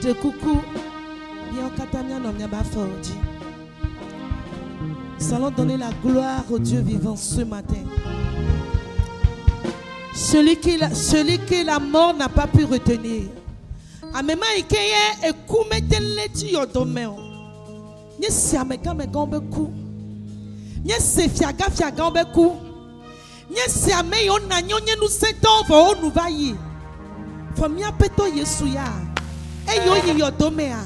de coucou. Nous allons donner la gloire au Dieu vivant ce matin. Celui que la mort n'a pas pu retenir. Amema ikeye ekumeteleti yodomeo. Nye siameka megambeku. Nye sefiaga fiagambeku. Nye siame yona nyonye nous seton vo nous vayi. Famia peto yesuya. Eyo yodomea.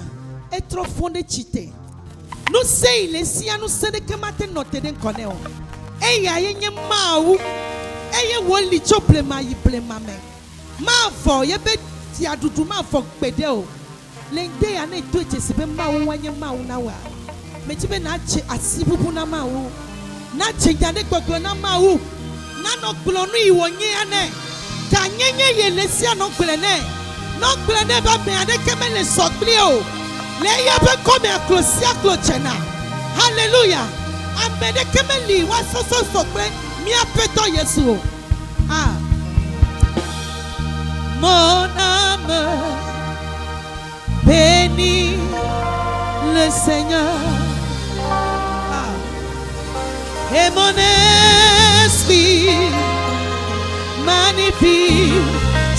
Être fondé chite. Nous sei les sia nous se de que matin note den koneo. Eya yenye maou. Eye woli choplema yi plema me. Ma vo yebe ti adudu ma vo pede o. Lende ya na eto eche sebe maou wanye maou na wa. Me tibe na che asibubu na maou. Na che jane gbogbo na maou. Na no glonu iwonye ane. Ka nyenye ye le sia no glene. No glene ba me ade keme le sokli o. Le yabe come a closia clochena. Hallelujah. Ambede kemeli wa soso sokre mi apeto Yesu. Ah. Mon âme bénit le Seigneur. Ah. Et mon esprit magnifie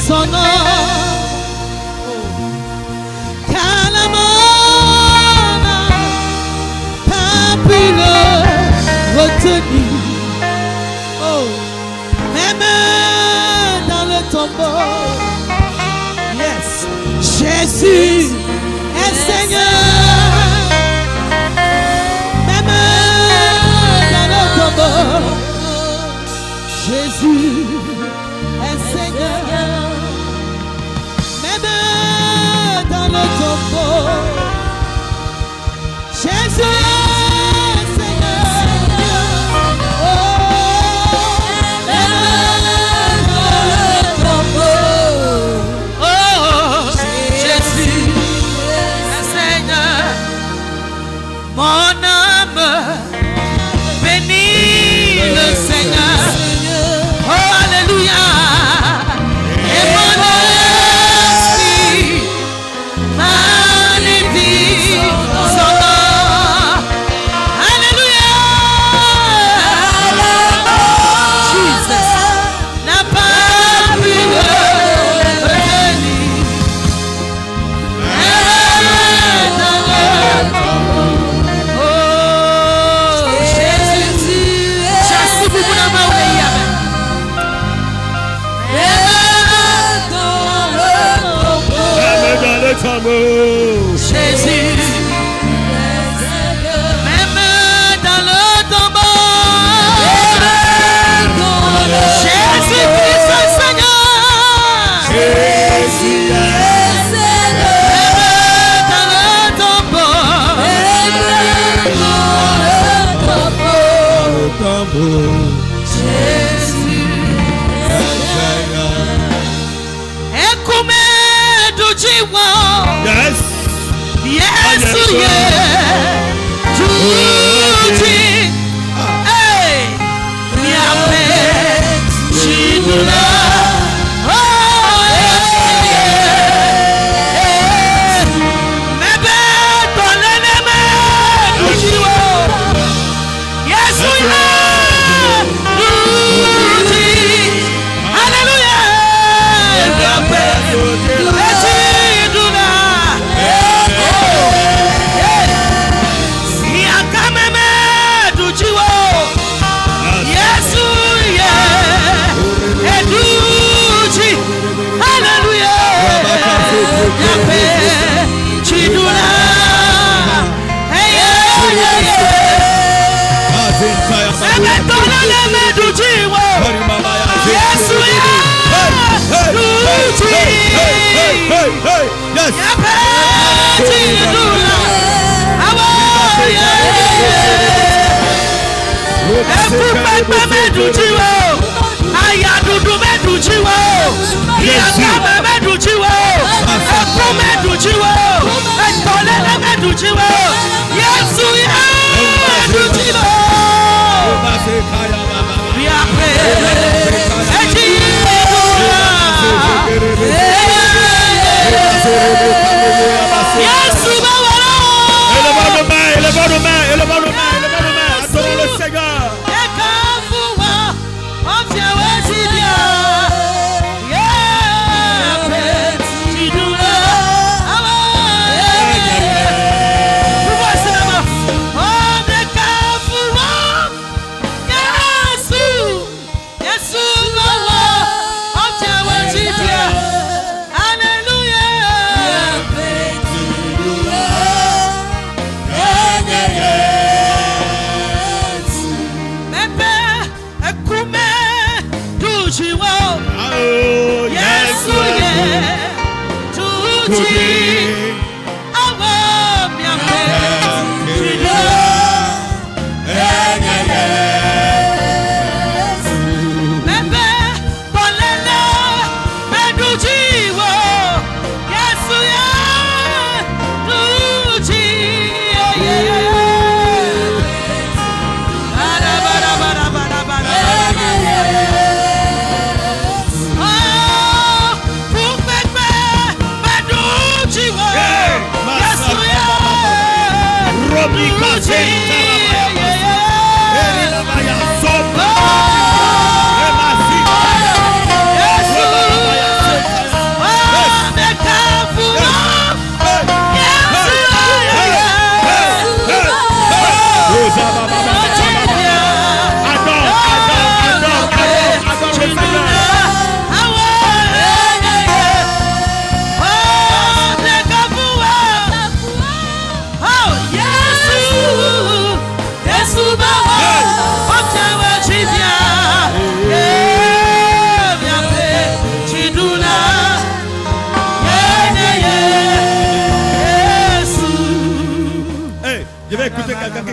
son nom. Car la mort n'a pas pu le retenir. Oh, même dans le tombeau, yes, Jésus est Seigneur. Même dans le tombeau, Jésus est Seigneur. Même dans le tombeau, Jésus est Seigneur. Oh, même dans le tombeau, oh, Jésus est Seigneur. Mon âme bénit le Seigneur. Oh, alléluia. Et mon esprit magnifie son nom. Alléluia. Jesus n'a pas pu le retenir. Oh, Jésus, chassis pour la main. Jésus, même dans le tombeau, Jésus Christ est Seigneur. Jésus est Seigneur. Même dans le tombeau, Jésus est Seigneur. Ekume dujiwa. Yes. Yes, yeah. Tuji. Hey. Miape. Chidula. Oh, yeah. Mebe toneneme. Tujiwo. Yes, yeah. Tuji. Hallelujah. Miape. Yes.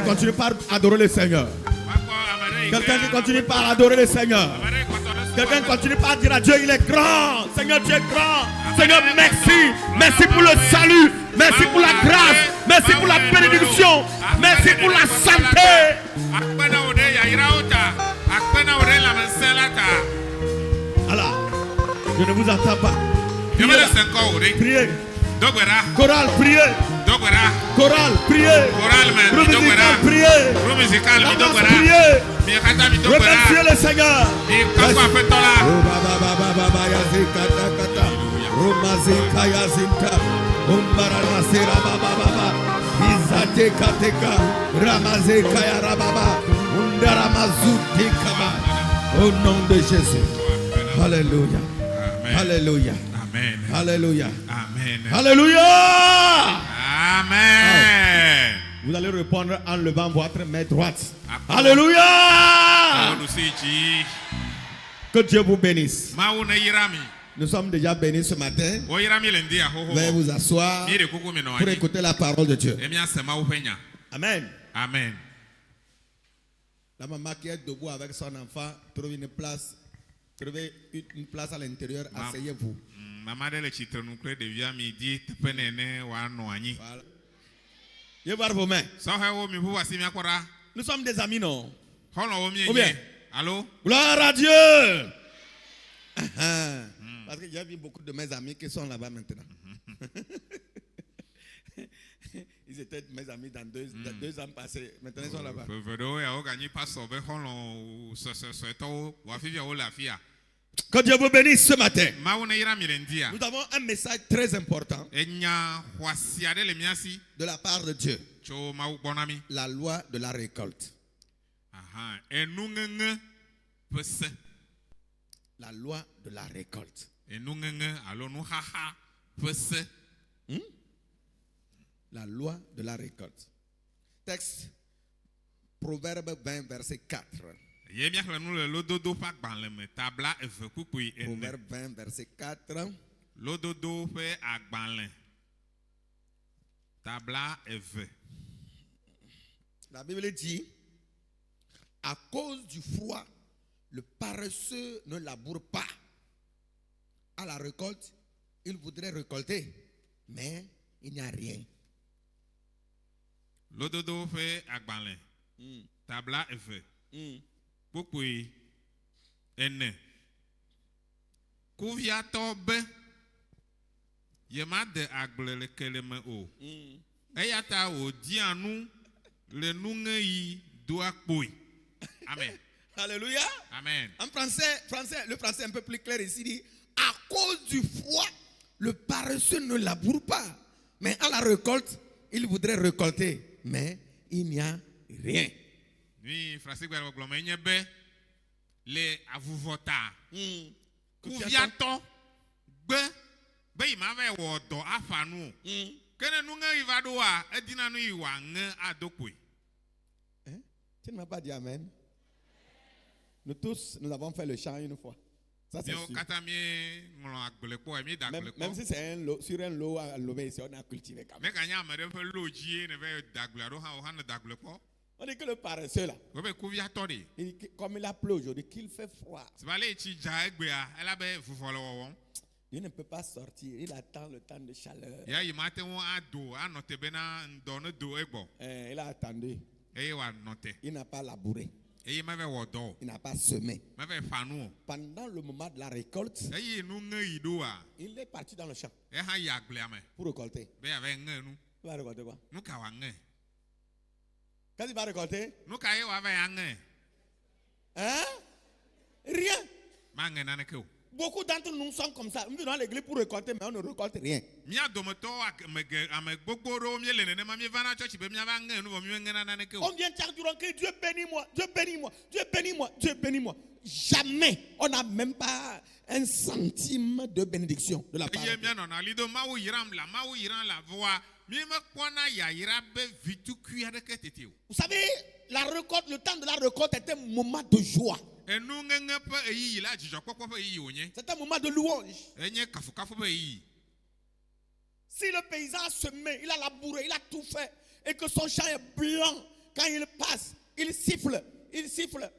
Continue par adorer le Seigneur. Quelqu'un qui continue par adorer le Seigneur. Quelqu'un continue par dire à Dieu, il est grand. Seigneur, Dieu est grand. Seigneur, merci. Merci pour le salut. Merci pour la grâce. Merci pour la bénédiction. Merci pour la santé. Alors, je ne vous attends pas. Priez. Chorale, priez. Chorale, priez. Musical, priez. Remerciez le Seigneur. Au nom de Jésus. Alléluia. Alléluia. Amen. Alléluia. Amen. Alléluia. Amen. Vous allez répondre en levant votre main droite. Alléluia. Que Dieu vous bénisse. Nous sommes déjà bénis ce matin. Veuillez vous asseoir pour écouter la parole de Dieu. Amen. Amen. La maman qui est debout avec son enfant, trouvez une place à l'intérieur, asseyez-vous. Voilà. Je vais voir vos mains. Nous sommes des amis, non? Ou bien? Allô? Gloire à Dieu! Parce que j'ai vu beaucoup de mes amis qui sont là-bas maintenant. Ils étaient mes amis dans deux ans passés. Maintenant, ils sont là-bas. Que Dieu vous bénisse ce matin. Nous avons un message très important de la part de Dieu. La loi de la récolte. La loi de la récolte. La loi de la récolte. Texte, Proverbe 20, verset 4. Proverbe 20, verset 4. La Bible dit, à cause du froid, le paresseux ne laboure pas. À la récolte, il voudrait récolter, mais il n'y a rien. Lododo fait agbalin. Tabla efe. Pokui ene. Kuviato be. Yema de agble le keleme o. Eyata o dianu le nunge yi doa koi. Amen. Alléluia. Amen. En français, le français est un peu plus clair ici dit, à cause du froid, le paresseux ne laboure pas. Mais à la récolte, il voudrait récolter. Mais il n'y a rien. Oui, français glomé be le avuvota. Kuviato be ima ve wodo afanu. Kene nunga ivadoa edina nu iwa nge adokwe. Tu ne m'as pas dit amen. Nous tous, nous avons fait le chant une fois. Ça, c'est Mio sûr. kata mi nglo agble ko mi da agble Même ko. si c'est sur un lot à Lomé, ici, on a cultivé quand même. Me kanya amere fe loji ne ve dagle ro ha o han dagle ko. On dit que le paresseux là, Ko be kuvia tori. comme il a plu aujourd'hui, qu'il fait froid, Se ba le chi ja egbe a ela be fufolo wo. il ne peut pas sortir. Il attend le temps de chaleur. Ya yi mate won ado anote be na ndo no do egbo. Il a attendu. E wa note. Il n'a pas labouré. E me ve wo do. Il n'a pas semé. Me ve fanu. Pendant le moment de la récolte, E yi nu nge yi do a. il est parti dans le champ E ha yi agble ame. pour récolter. Be ya ve nge nu. Il va récolter quoi? Nu ka wa nge. Quand il va récolter, Nu ka ye wa ve ya nge. hein? Rien. Ma nge na ne ke o. Beaucoup d'entre nous sont comme ça. Nous venons à l'église pour récolter, mais on ne récolte rien. Mia dometo ame gbogboro mi le ne ma mi va na church be mia va nge nu bo mi nge na ne ke o. On vient chaque jour, on crie Dieu bénis-moi, Dieu bénis-moi, Dieu bénis-moi, Dieu bénis-moi. Jamais. On n'a même pas un centime de bénédiction de la part de Ye Dieu. mia no na lido mawu yiram la voa. Mi me kwana ya yira be vitu kuya de ke tete o. Vous savez, la récolte, le temps de la récolte est un moment de joie. Enu ngenge pe eyi la jijo popo pe eyi onye. C'est un moment de louange. Enye kafu kafu pe eyi. Si le paysan a semé, il a labouré, il a tout fait, et que son champ est blanc, quand il passe, il siffle, il siffle.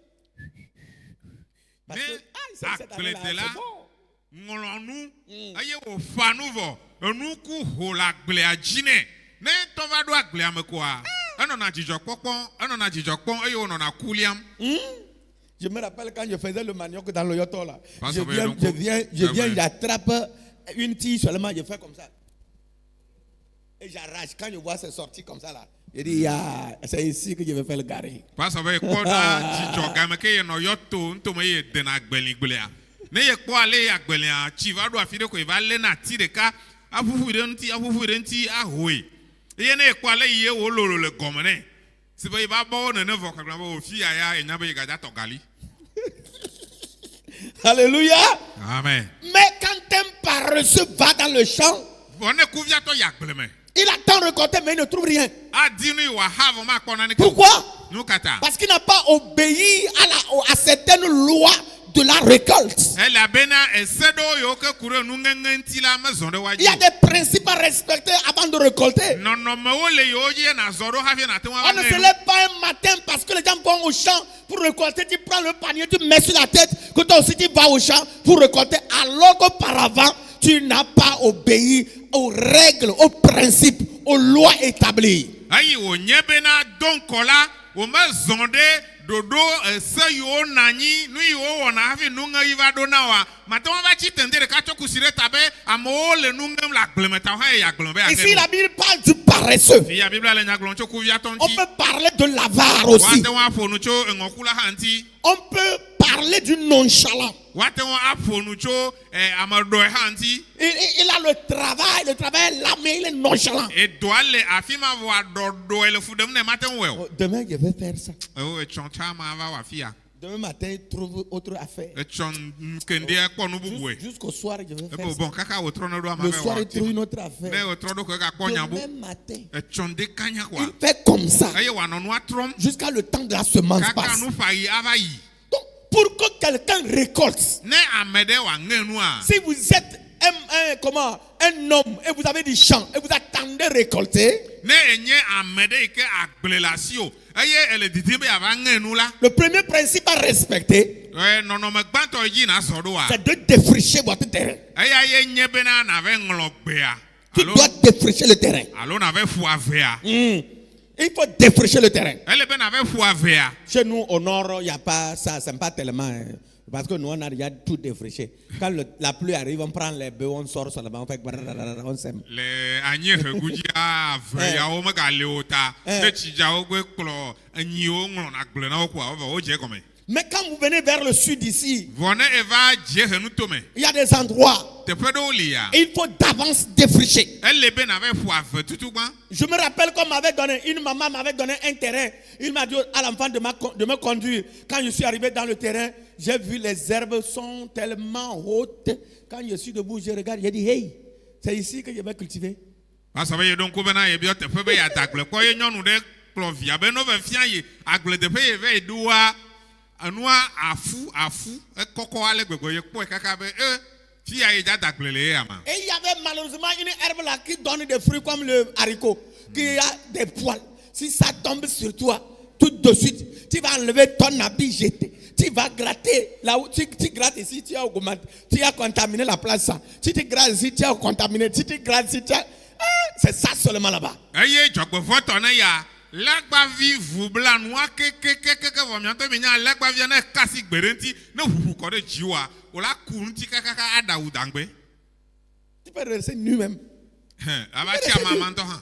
Parce que, Mais cette année-là, akple de la c'est bon. ngolonu aye o fanu vo. Enu ku ho la gble ajine. Ne to va do agble ame ko a. Eno na jijo popon, eno na jijo pon aye ono na kuliam. Je me rappelle quand je faisais le manioc dans le yoto là. Passe Je au viens, vélo, j'attrape une tige seulement, je fais comme ça. Et j'arrache. Quand je vois c'est sorti comme ça là, je dis, c'est ici que je vais faire le garé. Parce que ko na jijo game ke ye no yoto nto me ye de na agbeli gble a. Ne ye ko ale agbeli a chi va do afide ko e va le na ti de ka afufu de nti ahoe. Ye ne ko ale ye wo lolo le gomene. Si ba ba bo ne ne vo ka gba bo fi aya enya be ga ja to gali. Alléluia. Amen. Mais quand un paresseux va dans le champ, Bon ne kuvia to ya agbele me. il attend récolter mais il ne trouve rien. A dinu wa have ma ko na ne. Pourquoi? Nu kata. Parce qu'il n'a pas obéi à certaines lois de la récolte. Elle a bena esedo yo ke kure nu ngenge nti la me zonde wa Il y a des principes à respecter avant de récolter. Non non me wo le yo ye na zoro ha fi na te wa. On ne se lève pas un matin parce que les gens vont au champ pour récolter. Tu prends le panier, tu mets sur la tête, que toi aussi tu vas au champ pour récolter. Alors qu'auparavant, tu n'as pas obéi aux règles, aux principes, aux lois établies. Ayi o nyebena donkola o ma zonde dodo se yo nani nu yo wona hafi nunga iva dona wa mata wa ba chi tendere ka to kusire tabe amo le nungem la glemeta ha ya glembe ya. Ici, la Bible parle du paresseux. Fi ya Bible le nya gloncho ku via On tonti. peut parler de l'avare aussi. Wate wa fonu cho ngokula hanti. On peut parler du nonchalant. Wate wa afonu cho amado hanti. Il a le travail est là, mais il est nonchalant. E doale afima wa do le fudem ne maten we. Demain, je vais faire ça. O e choncha ma va wa fia. Demain matin, il trouve autre affaire. E chon kende ko nu bubuwe. Jusqu'au soir, je vais E faire bo ça. bon kaka o trono do ama Le me soir, wa. il trouve une autre Me affaire. o trono ko ka ko nyambu. Demain matin, E chonde kanya kwa. il fait comme ça Aye wa no no atrom. jusqu'à le temps de la semence Kaka passe. nu fa yi ava yi. Donc, pour que quelqu'un récolte, Ne amede wa ngenu a. si vous êtes un homme et vous avez du champ et vous attendez récolter, Ne enye amede ke agbelasio. Aye ele didibe ava ngenu la. le premier principe à respecter, No no me gbanto yi na sodo a. c'est de défricher votre terrain. Aye nyebena na ve nglogbea. Tu dois défricher le terrain. Alo na ve fu avea. Il faut défricher le terrain. Elle ben na ve fu avea. Chez nous, au nord, il n'y a pas ça, c'est pas tellement. Parce que nous, on a déjà tout défriché. Quand la pluie arrive, on prend les bœufs, on sort seulement, on fait on sème. Le anye heguji avea o mega leota. Ne chija o gwe klo anyi o nglo na gble na okwa o je comme. Mais quand vous venez vers le sud ici, Vone eva je henu tome. il y a des endroits, Te pedo lia. il faut d'avance défricher. Elle ben na ve fu ave tutu gban. Je me rappelle qu'on m'avait donné, une maman m'avait donné un terrain. Il m'a dit à l'enfant de me conduire. Quand je suis arrivé dans le terrain, j'ai vu les herbes sont tellement hautes. Quand je suis debout, je regarde, j'ai dit, hey, c'est ici que je vais cultiver. Asa be don ko bena ye bi o te pe be ya dagle ko ye nyonu de klo via be no ve fian ye agle de pe ye ve duwa anua afu ekoko ale gbegbe ye kpo kaka be fi ya eja dagbele ya ma. Et il y avait malheureusement une herbe là qui donne des fruits comme le haricot, qui a des poils. Si ça tombe sur toi, tout de suite, tu vas enlever ton habit jeté. Tu vas gratter là où tu grattes ici, tu as augmenté, tu as contaminé la place. Si tu grattes ici, tu as contaminé. Si tu grattes ici, tu as... c'est ça seulement là-bas. Eye jogbe fotone ya lagbavi vubla noa keke vomianto menya lagbavi na kasi gberenti na huhu ko de jiwa ola kunti kaka ada udangbe. Tu peux rester nu même. Abachi amamanto ha.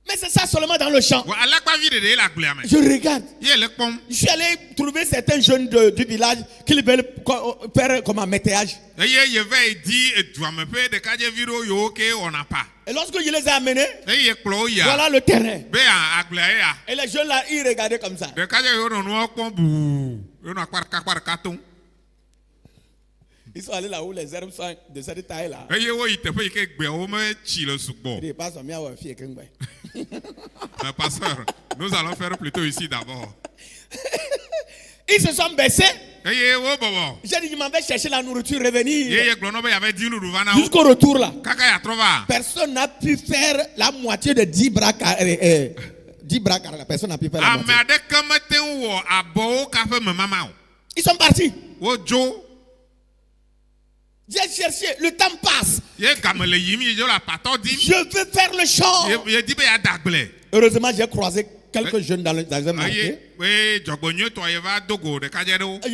Mais c'est ça seulement dans le champ. Je regarde. Je suis allé trouver certains jeunes du village qui veulent faire comme un métayage. Et lorsque je les ai amenés, voilà le terrain. Et les jeunes là, ils regardaient comme ça. Ils sont allés là où les herbes sont de cette taille là. Pasteur, nous allons faire plutôt ici d'abord. Ils se sont baissés. J'ai dit, je m'en vais chercher la nourriture, revenir. Jusqu'au retour là. Personne n'a pu faire la moitié de 10 bras carrés. 10 bras carrés, la personne n'a pu faire la moitié. Ils sont partis. J'ai cherché, le temps passe. Je veux faire le champ. Heureusement, j'ai croisé quelques jeunes dans un marché. Et je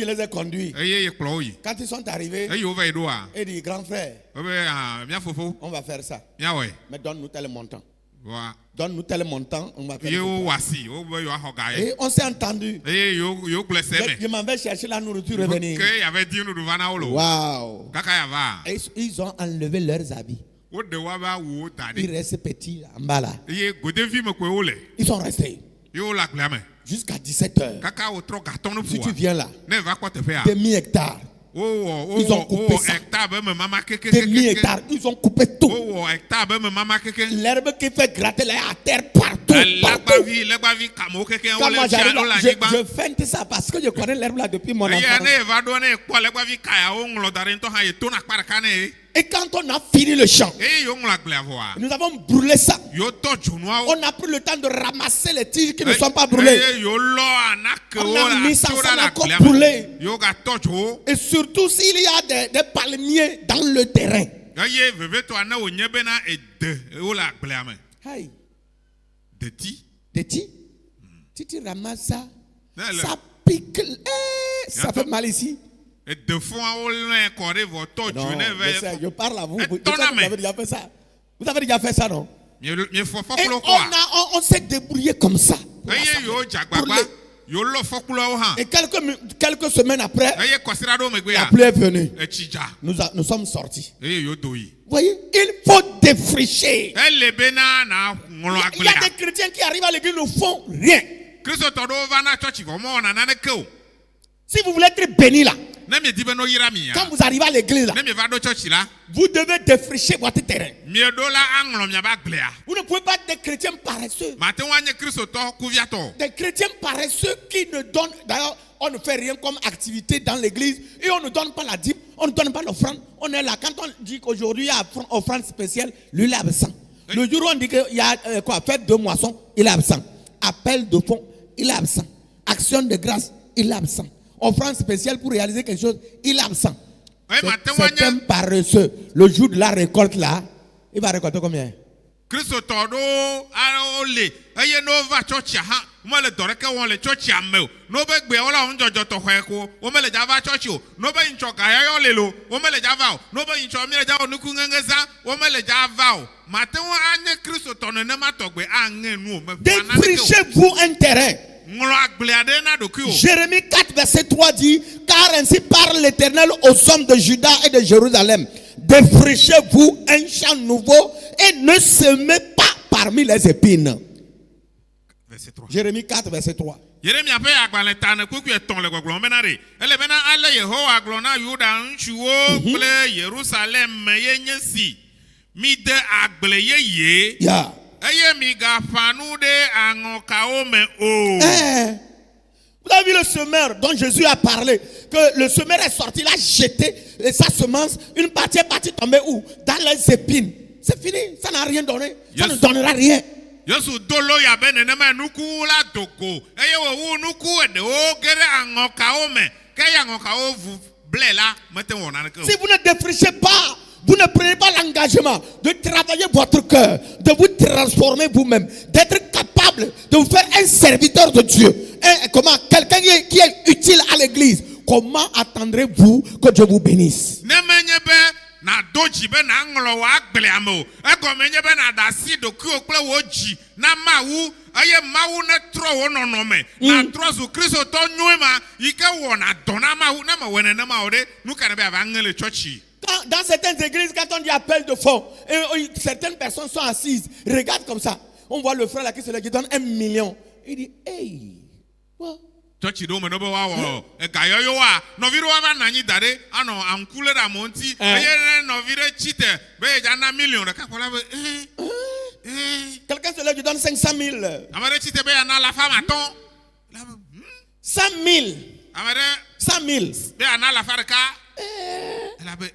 les ai conduits. Quand ils sont arrivés, ils disent, grand frère, on va faire ça. Mais donne-nous tel montant. Donne-nous tel montant, on va faire ça. Et on s'est entendu. Je m'en vais chercher la nourriture et revenir. Waouh! Et ils ont enlevé leurs habits. Ils restent petits en bas là. Ils sont restés jusqu'à 17h. Si tu viens là, demi-hectare. Ils ont coupé ça. Demi-hectare, ils ont coupé tout. L'herbe qui fait gratter là à terre partout. Quand moi j'arrive là, je feinte ça parce que je connais l'herbe là depuis mon enfance. Et quand on a fini le champ, nous avons brûlé ça. On a pris le temps de ramasser les tiges qui ne sont pas brûlées. On a mis ça, on a encore brûlé. Et surtout s'il y a des palmiers dans le terrain. Hey. Des tiges. Si tu ramasses ça, ça pique. Ça fait mal ici. Non, je parle à vous. Vous avez déjà fait ça. Vous avez déjà fait ça, non? Et on s'est débrouillé comme ça. Et quelques semaines après, la pluie est venue. Nous sommes sortis. Vous voyez, il faut défricher. Il y a des chrétiens qui arrivent à l'église, ne font rien. Si vous voulez être béni là, quand vous arrivez à l'église là, vous devez défricher votre terrain. Vous ne pouvez pas être des chrétiens paresseux. Des chrétiens paresseux qui ne donnent, d'ailleurs, on ne fait rien comme activité dans l'église et on ne donne pas la dîme, on ne donne pas l'offrande. On est là. Quand on dit qu'aujourd'hui il y a offrande spéciale, lui il est absent. Le jour où on dit qu'il y a fête de moisson, il est absent. Appel de fonds, il est absent. Action de grâce, il est absent. Offrande spéciale pour réaliser quelque chose, il est absent. C'est un paresseux. Le jour de la récolte là, il va récolter combien? Défrichez-vous un terrain. Jérémie 4 verset 3 dit, car ainsi parle l'Éternel aux hommes de Juda et de Jérusalem, défrichez-vous un champ nouveau et ne semez pas parmi les épines. Verset 3. Jérémie 4 verset 3. Vous avez vu le semeur dont Jésus a parlé, que le semeur est sorti, il a jeté sa semence, une partie est partie tomber où? Dans les épines. C'est fini, ça n'a rien donné, ça ne donnera rien. Yesu dolo ya be nenema nuku la doko. Eye wo nuku de o gere angoka ome. Ke ya angoka o vu ble la mete wona ke. Si vous ne défrichez pas, vous ne prenez pas l'engagement de travailler votre cœur, de vous transformer vous-même, d'être capable de vous faire un serviteur de Dieu. Comment quelqu'un qui est utile à l'église, comment attendrez-vous que Dieu vous bénisse? Na doji be na nglo wa agbele amo e ko menye be na dasi do ku okle wo ji na mawu aye mawu ne tro wo nonome na tro zu Kristo to nyuma ike wo na dona mawu na ma wene na ma ode nu kan be ava ngele churchi. Dans certaines églises, quand on dit appel de fonds, certaines personnes sont assises, regardent comme ça. On voit le frère là qui se lève, qui donne 1 million. Il dit, hey, what? Churchi do me no be wa wo e ga yo wa no viro wa ba nanyi dare ano ankule da monti eye no viro chite be ja na million ka kola be Quelqu'un se lève, qui donne 500 000. amare chite be na la femme aton 100 000. amare 100 000. be na la farka la be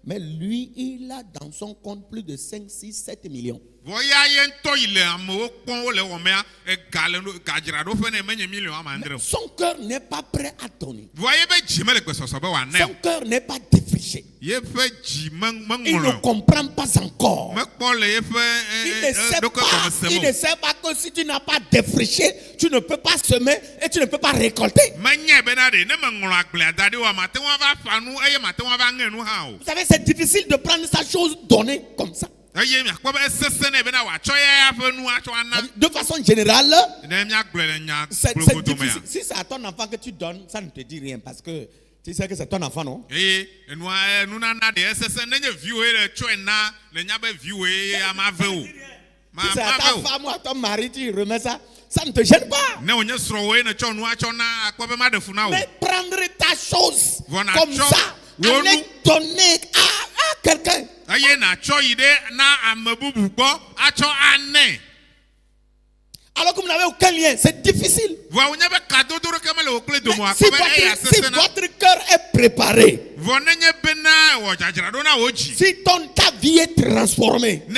Mais lui, il a dans son compte plus de 5, 6, 7 millions. voya yen to ile amo pon o le wo me e gale no gajira do fe na menye million amandre. Son cœur n'est pas prêt à donner. voye be jimele pe soso be wa na Son cœur n'est pas défriché. ye fe ji Il ne mangolo comprend pas encore. me pole ye Il ne sait pas que si tu n'as pas défriché, tu ne peux pas semer et tu ne peux pas récolter. Vous savez, c'est difficile de prendre sa chose donnée comme ça. De façon générale, c'est difficile. Si c'est à ton enfant que tu donnes, ça ne te dit rien parce que tu sais que c'est ton enfant, non? Si c'est à ta femme ou à ton mari, tu remets ça, ça ne te gêne pas. Mais prendre ta chose comme ça, aller donner à quelqu'un. Alors que vous n'avez aucun lien, c'est difficile. Si votre cœur est préparé, si ta vie est transformée, si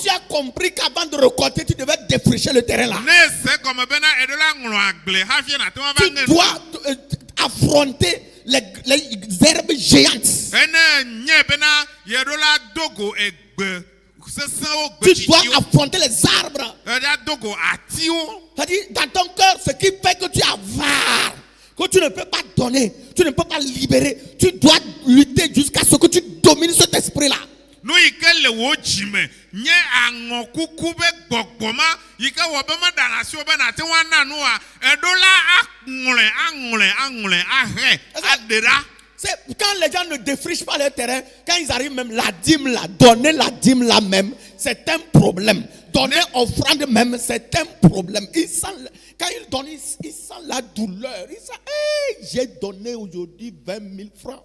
tu as compris qu'avant de récolter, tu devais défricher le terrain là, tu dois affronter les herbes géantes. Tu dois affronter les arbres. C'est-à-dire, dans ton cœur, ce qui fait que tu es avare, que tu ne peux pas donner, tu ne peux pas libérer, tu dois lutter jusqu'à ce que tu domines cet esprit-là. C'est quand les gens ne défrichent pas leur terrain, quand ils arrivent même la dîme là, donner la dîme là même, c'est un problème. Donner offrande même, c'est un problème. Quand ils donnent, ils sentent la douleur. Ils sentent, hey, j'ai donné aujourd'hui 20 000 francs.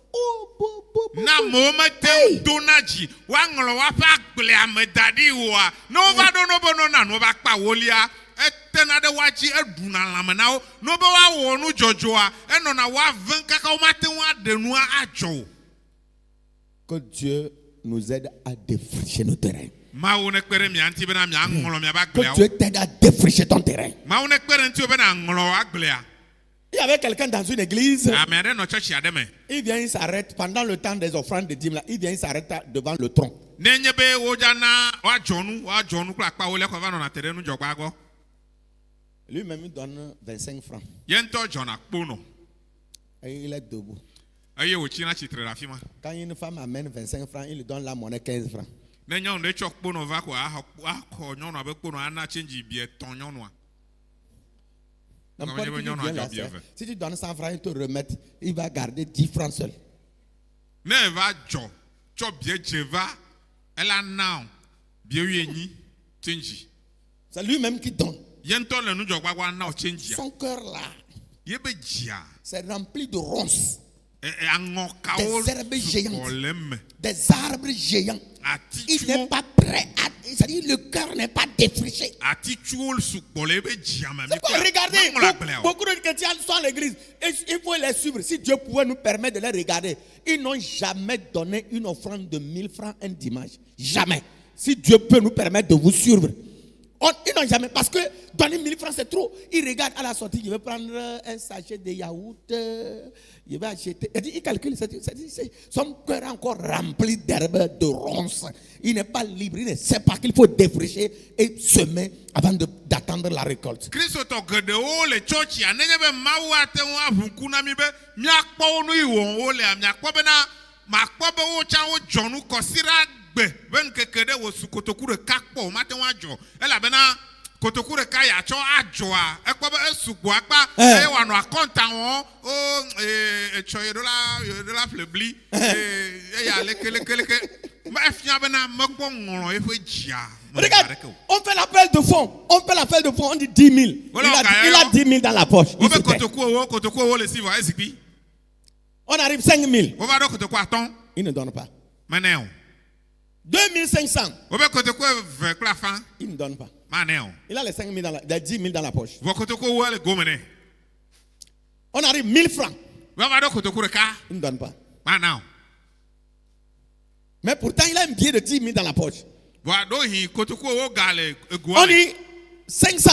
Que Dieu nous aide à défricher nos terrains. Que Dieu t'aide à défricher ton terrain. Il y avait quelqu'un dans une église. Il vient, il s'arrête pendant le temps des offrandes de dîmes. Il vient, il s'arrête devant le tronc. Lui-même, il donne 25 francs. Et il est debout. Quand une femme amène 25 francs, il lui donne la monnaie 15 francs. Si tu donnes 100 francs, il te remet, il va garder 10 francs seul. C'est lui-même qui donne. Son cœur là, c'est rempli de ronces. Des herbes géantes. Des arbres géants. Il n'est pas prêt c'est-à-dire le cœur n'est pas défriché. ati tsuwo sugbɔ le ebe dzia me. C'est quoi, regardez, Mangla gblẽ o. beaucoup de chrétiens sont à l'église. Et il faut les suivre. Si Dieu pouvait nous permettre de les regarder, ils n'ont jamais donné une offrande de 1000 francs un dimanche. Jamais. Si Dieu peut nous permettre de vous suivre. Ils n'ont jamais. Parce que donner 1000 francs, c'est trop. Ils regardent à la sortie. Je vais prendre un sachet de yaourt. Je vais acheter. Il calcule. Son cœur est encore rempli d'herbes, de ronces. Il n'est pas libre. Il ne sait pas qu'il faut défricher et semer avant d'attendre la récolte. Kristotɔ geɖewo le tsɔtsia nenye be Mawu ate ŋu aʋuku na mi be miakpɔ wo nu yi wɔm wo lea miakpɔ bena makpɔ be wo tsã wo dzɔ nu kɔsi ɖa gbe be ŋkeke ɖe wòsu kotoku ɖeka kpɔ o mate ŋu adzɔ elabena kotoku ɖeka yatsɔ adzɔa ekpɔ be esugbɔ akpa eye wòanɔ akɔnta wɔm o etsɔ yeɖola ƒlebli eya lekeleke efia bena mekpɔ ŋlɔ eƒe dzia. Regarde, on fait l'appel de fonds. On dit 10 000. Il a 10 000 dans la poche. On arrive 5 000. Il ne donne pas. 2500. Il ne donne pas. Il a les 5 000 les 10 000 dans la poche. On arrive 1000 francs. Il ne donne pas. Mais pourtant, il a un billet de 10 000 dans la poche. On dit 500.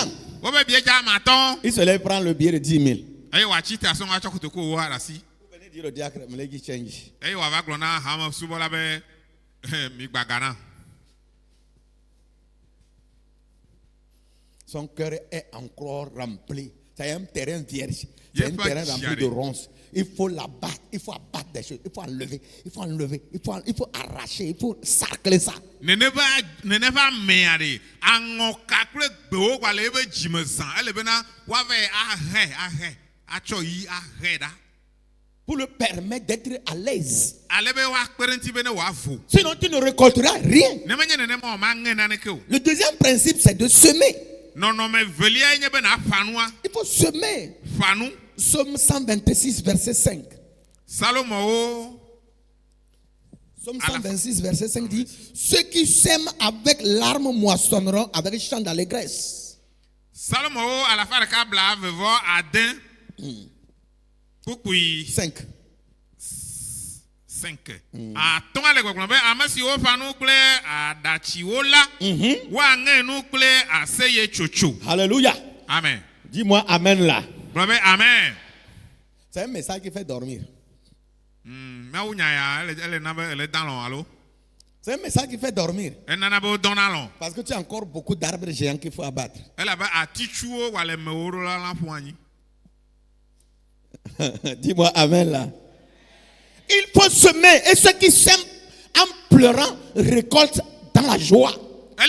Il se lève prendre le billet de 10 000. Vous venez dire au diacre, me legi change. Son cœur est encore rempli. C'est un terrain vierge. C'est un terrain rempli de ronces. Il faut l'abattre. Il faut abattre des choses. Il faut enlever. Il faut enlever. Il faut arracher. Il faut sarcler ça. Pour le permettre d'être à l'aise. Sinon, tu ne récolteras rien. Le deuxième principe, c'est de semer. Il faut semer. Psaume 126, verset 5. Psaume 126, verset 5 dit: ceux qui sèment avec larmes moissonneront avec chant d'allégresse. 5. Alléluia. Amen. Dis-moi amen là. Amen. C'est un message qui fait dormir. C'est un message qui fait dormir. Parce que tu as encore beaucoup d'arbres géants qu'il faut abattre. Dis-moi amen là. Il faut semer. Et ceux qui sèment en pleurant récoltent dans la joie. Je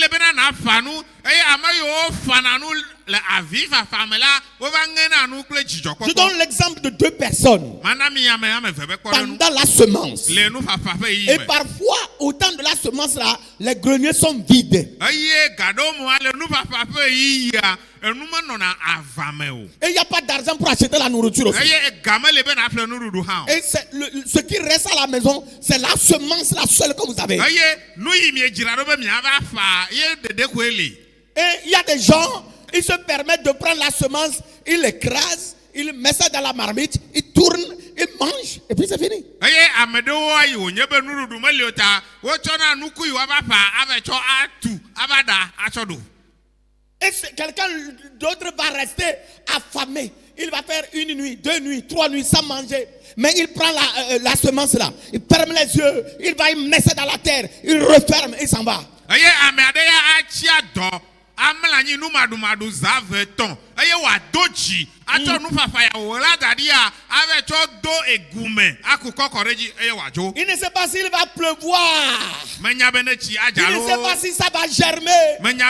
donne l'exemple de deux personnes pendant la semence. Et parfois, au temps de la semence là, les greniers sont vides. Et il n'y a pas d'argent pour acheter la nourriture aussi. Et ce qui reste à la maison, c'est la semence la seule que vous avez. Et il y a des gens, ils se permettent de prendre la semence, ils l'écrasent, ils mettent ça dans la marmite, ils tournent, ils mangent, et puis c'est fini. Et quelqu'un d'autre va rester affamé. Il va faire 1 nuit, 2 nuits, 3 nuits sans manger. Mais il prend la semence là, il ferme les yeux, il va y mettre ça dans la terre, il referme et il s'en va. Il ne sait pas s'il va pleuvoir. Il ne sait pas si ça va germer. Il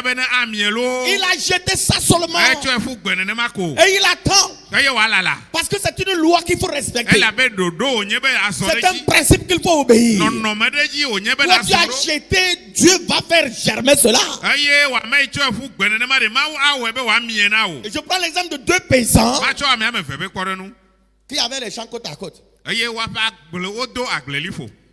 a jeté ça seulement. Et il attend. Parce que c'est une loi qu'il faut respecter. C'est un principe qu'il faut obéir. Quand tu as jeté, Dieu va faire germer cela. Et je prends l'exemple de deux paysans qui avaient les champs côte à côte.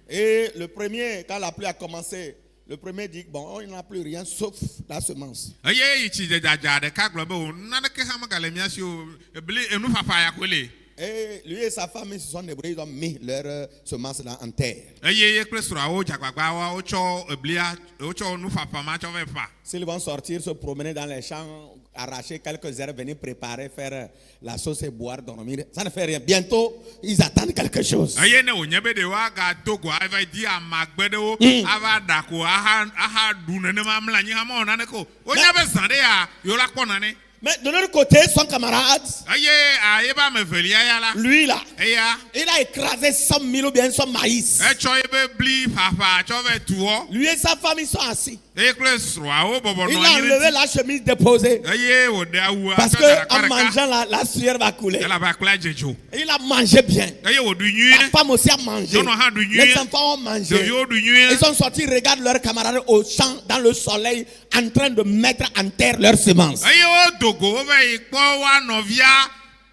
Et le premier, quand la pluie a commencé, Le premier dit, bon, il n'a plus rien sauf la semence. Eye ichi jaja de ka glo be o nana ke ha magale mi asi o ebli enu papa ya kwele. Et lui et sa femme, ils se sont débrouillés, ils ont mis leur semence là en terre. Eye ye kresura o jagbagba wa o cho eblia o cho nu papa ma cho ve fa. S'ils vont sortir, se promener dans les champs, arracher quelques herbes, venir préparer, faire la sauce et boire, dormir, ça ne fait rien. Bientôt, ils attendent quelque chose. Eye ne o nyebe de wa ga togo ava di amagbe o ava dako aha du ne ma mla nyi ha mo na ne ko. O nyebe zande ya yo la ko na ne. Mais de l'autre côté, son camarade, Eye ba me velia ya la. lui là, Eya il a écrasé 100 000 ou bien son maïs. e cho ebe bli papa cho ve tuo. Lui et sa femme, ils sont assis. E kresura o bobo Il no a enlevé la chemise déposée. Eye o de awu Parce qu'en mangeant, la sueur va couler. elle va kula jejo. Il a mangé bien. Eye o du La nyi. femme aussi a mangé. Non, non, du Les nuit. enfants ont mangé. De yo du nyi. Ils sont sortis, regardent leurs camarades au champ, dans le soleil, en train de mettre en terre leurs semences. Eye o dogo o ve ikpo wa novia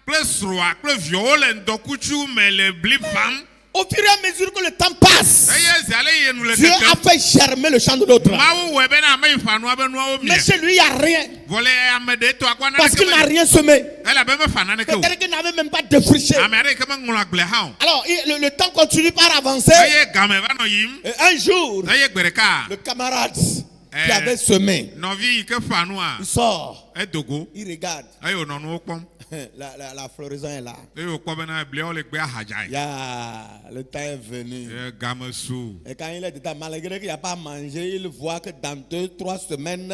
kresura kle vio le ndokuchu me le bli pam. Au fur et à mesure que le temps passe, Eye zale ye nu le Dieu a keke. fait germer le champ de l'autre. Mawu we be na me fanu abe nu o mi. Mais chez lui, il n'y a rien. Vole amede to akwa na Parce qu'il n'a rien semé. Elle be me fana ne ke o. C'est-à-dire qu'il n'avait même pas défriché. Amere ke me ngula gble ha o. Alors, le temps continue par avancer. Eye game va no yim. Et un jour, Eye gbereka. le camarade qui avait semé, Novi ke fanu a. il sort, E dogo. il regarde. Eye o no nu pom. La floraison est là. Eye o ko be na bli o le gbe ahaja. Le temps est venu. Game su. Et quand il est dedans, malgré qu'il n'y a pas mangé, il voit que dans 2-3 semaines,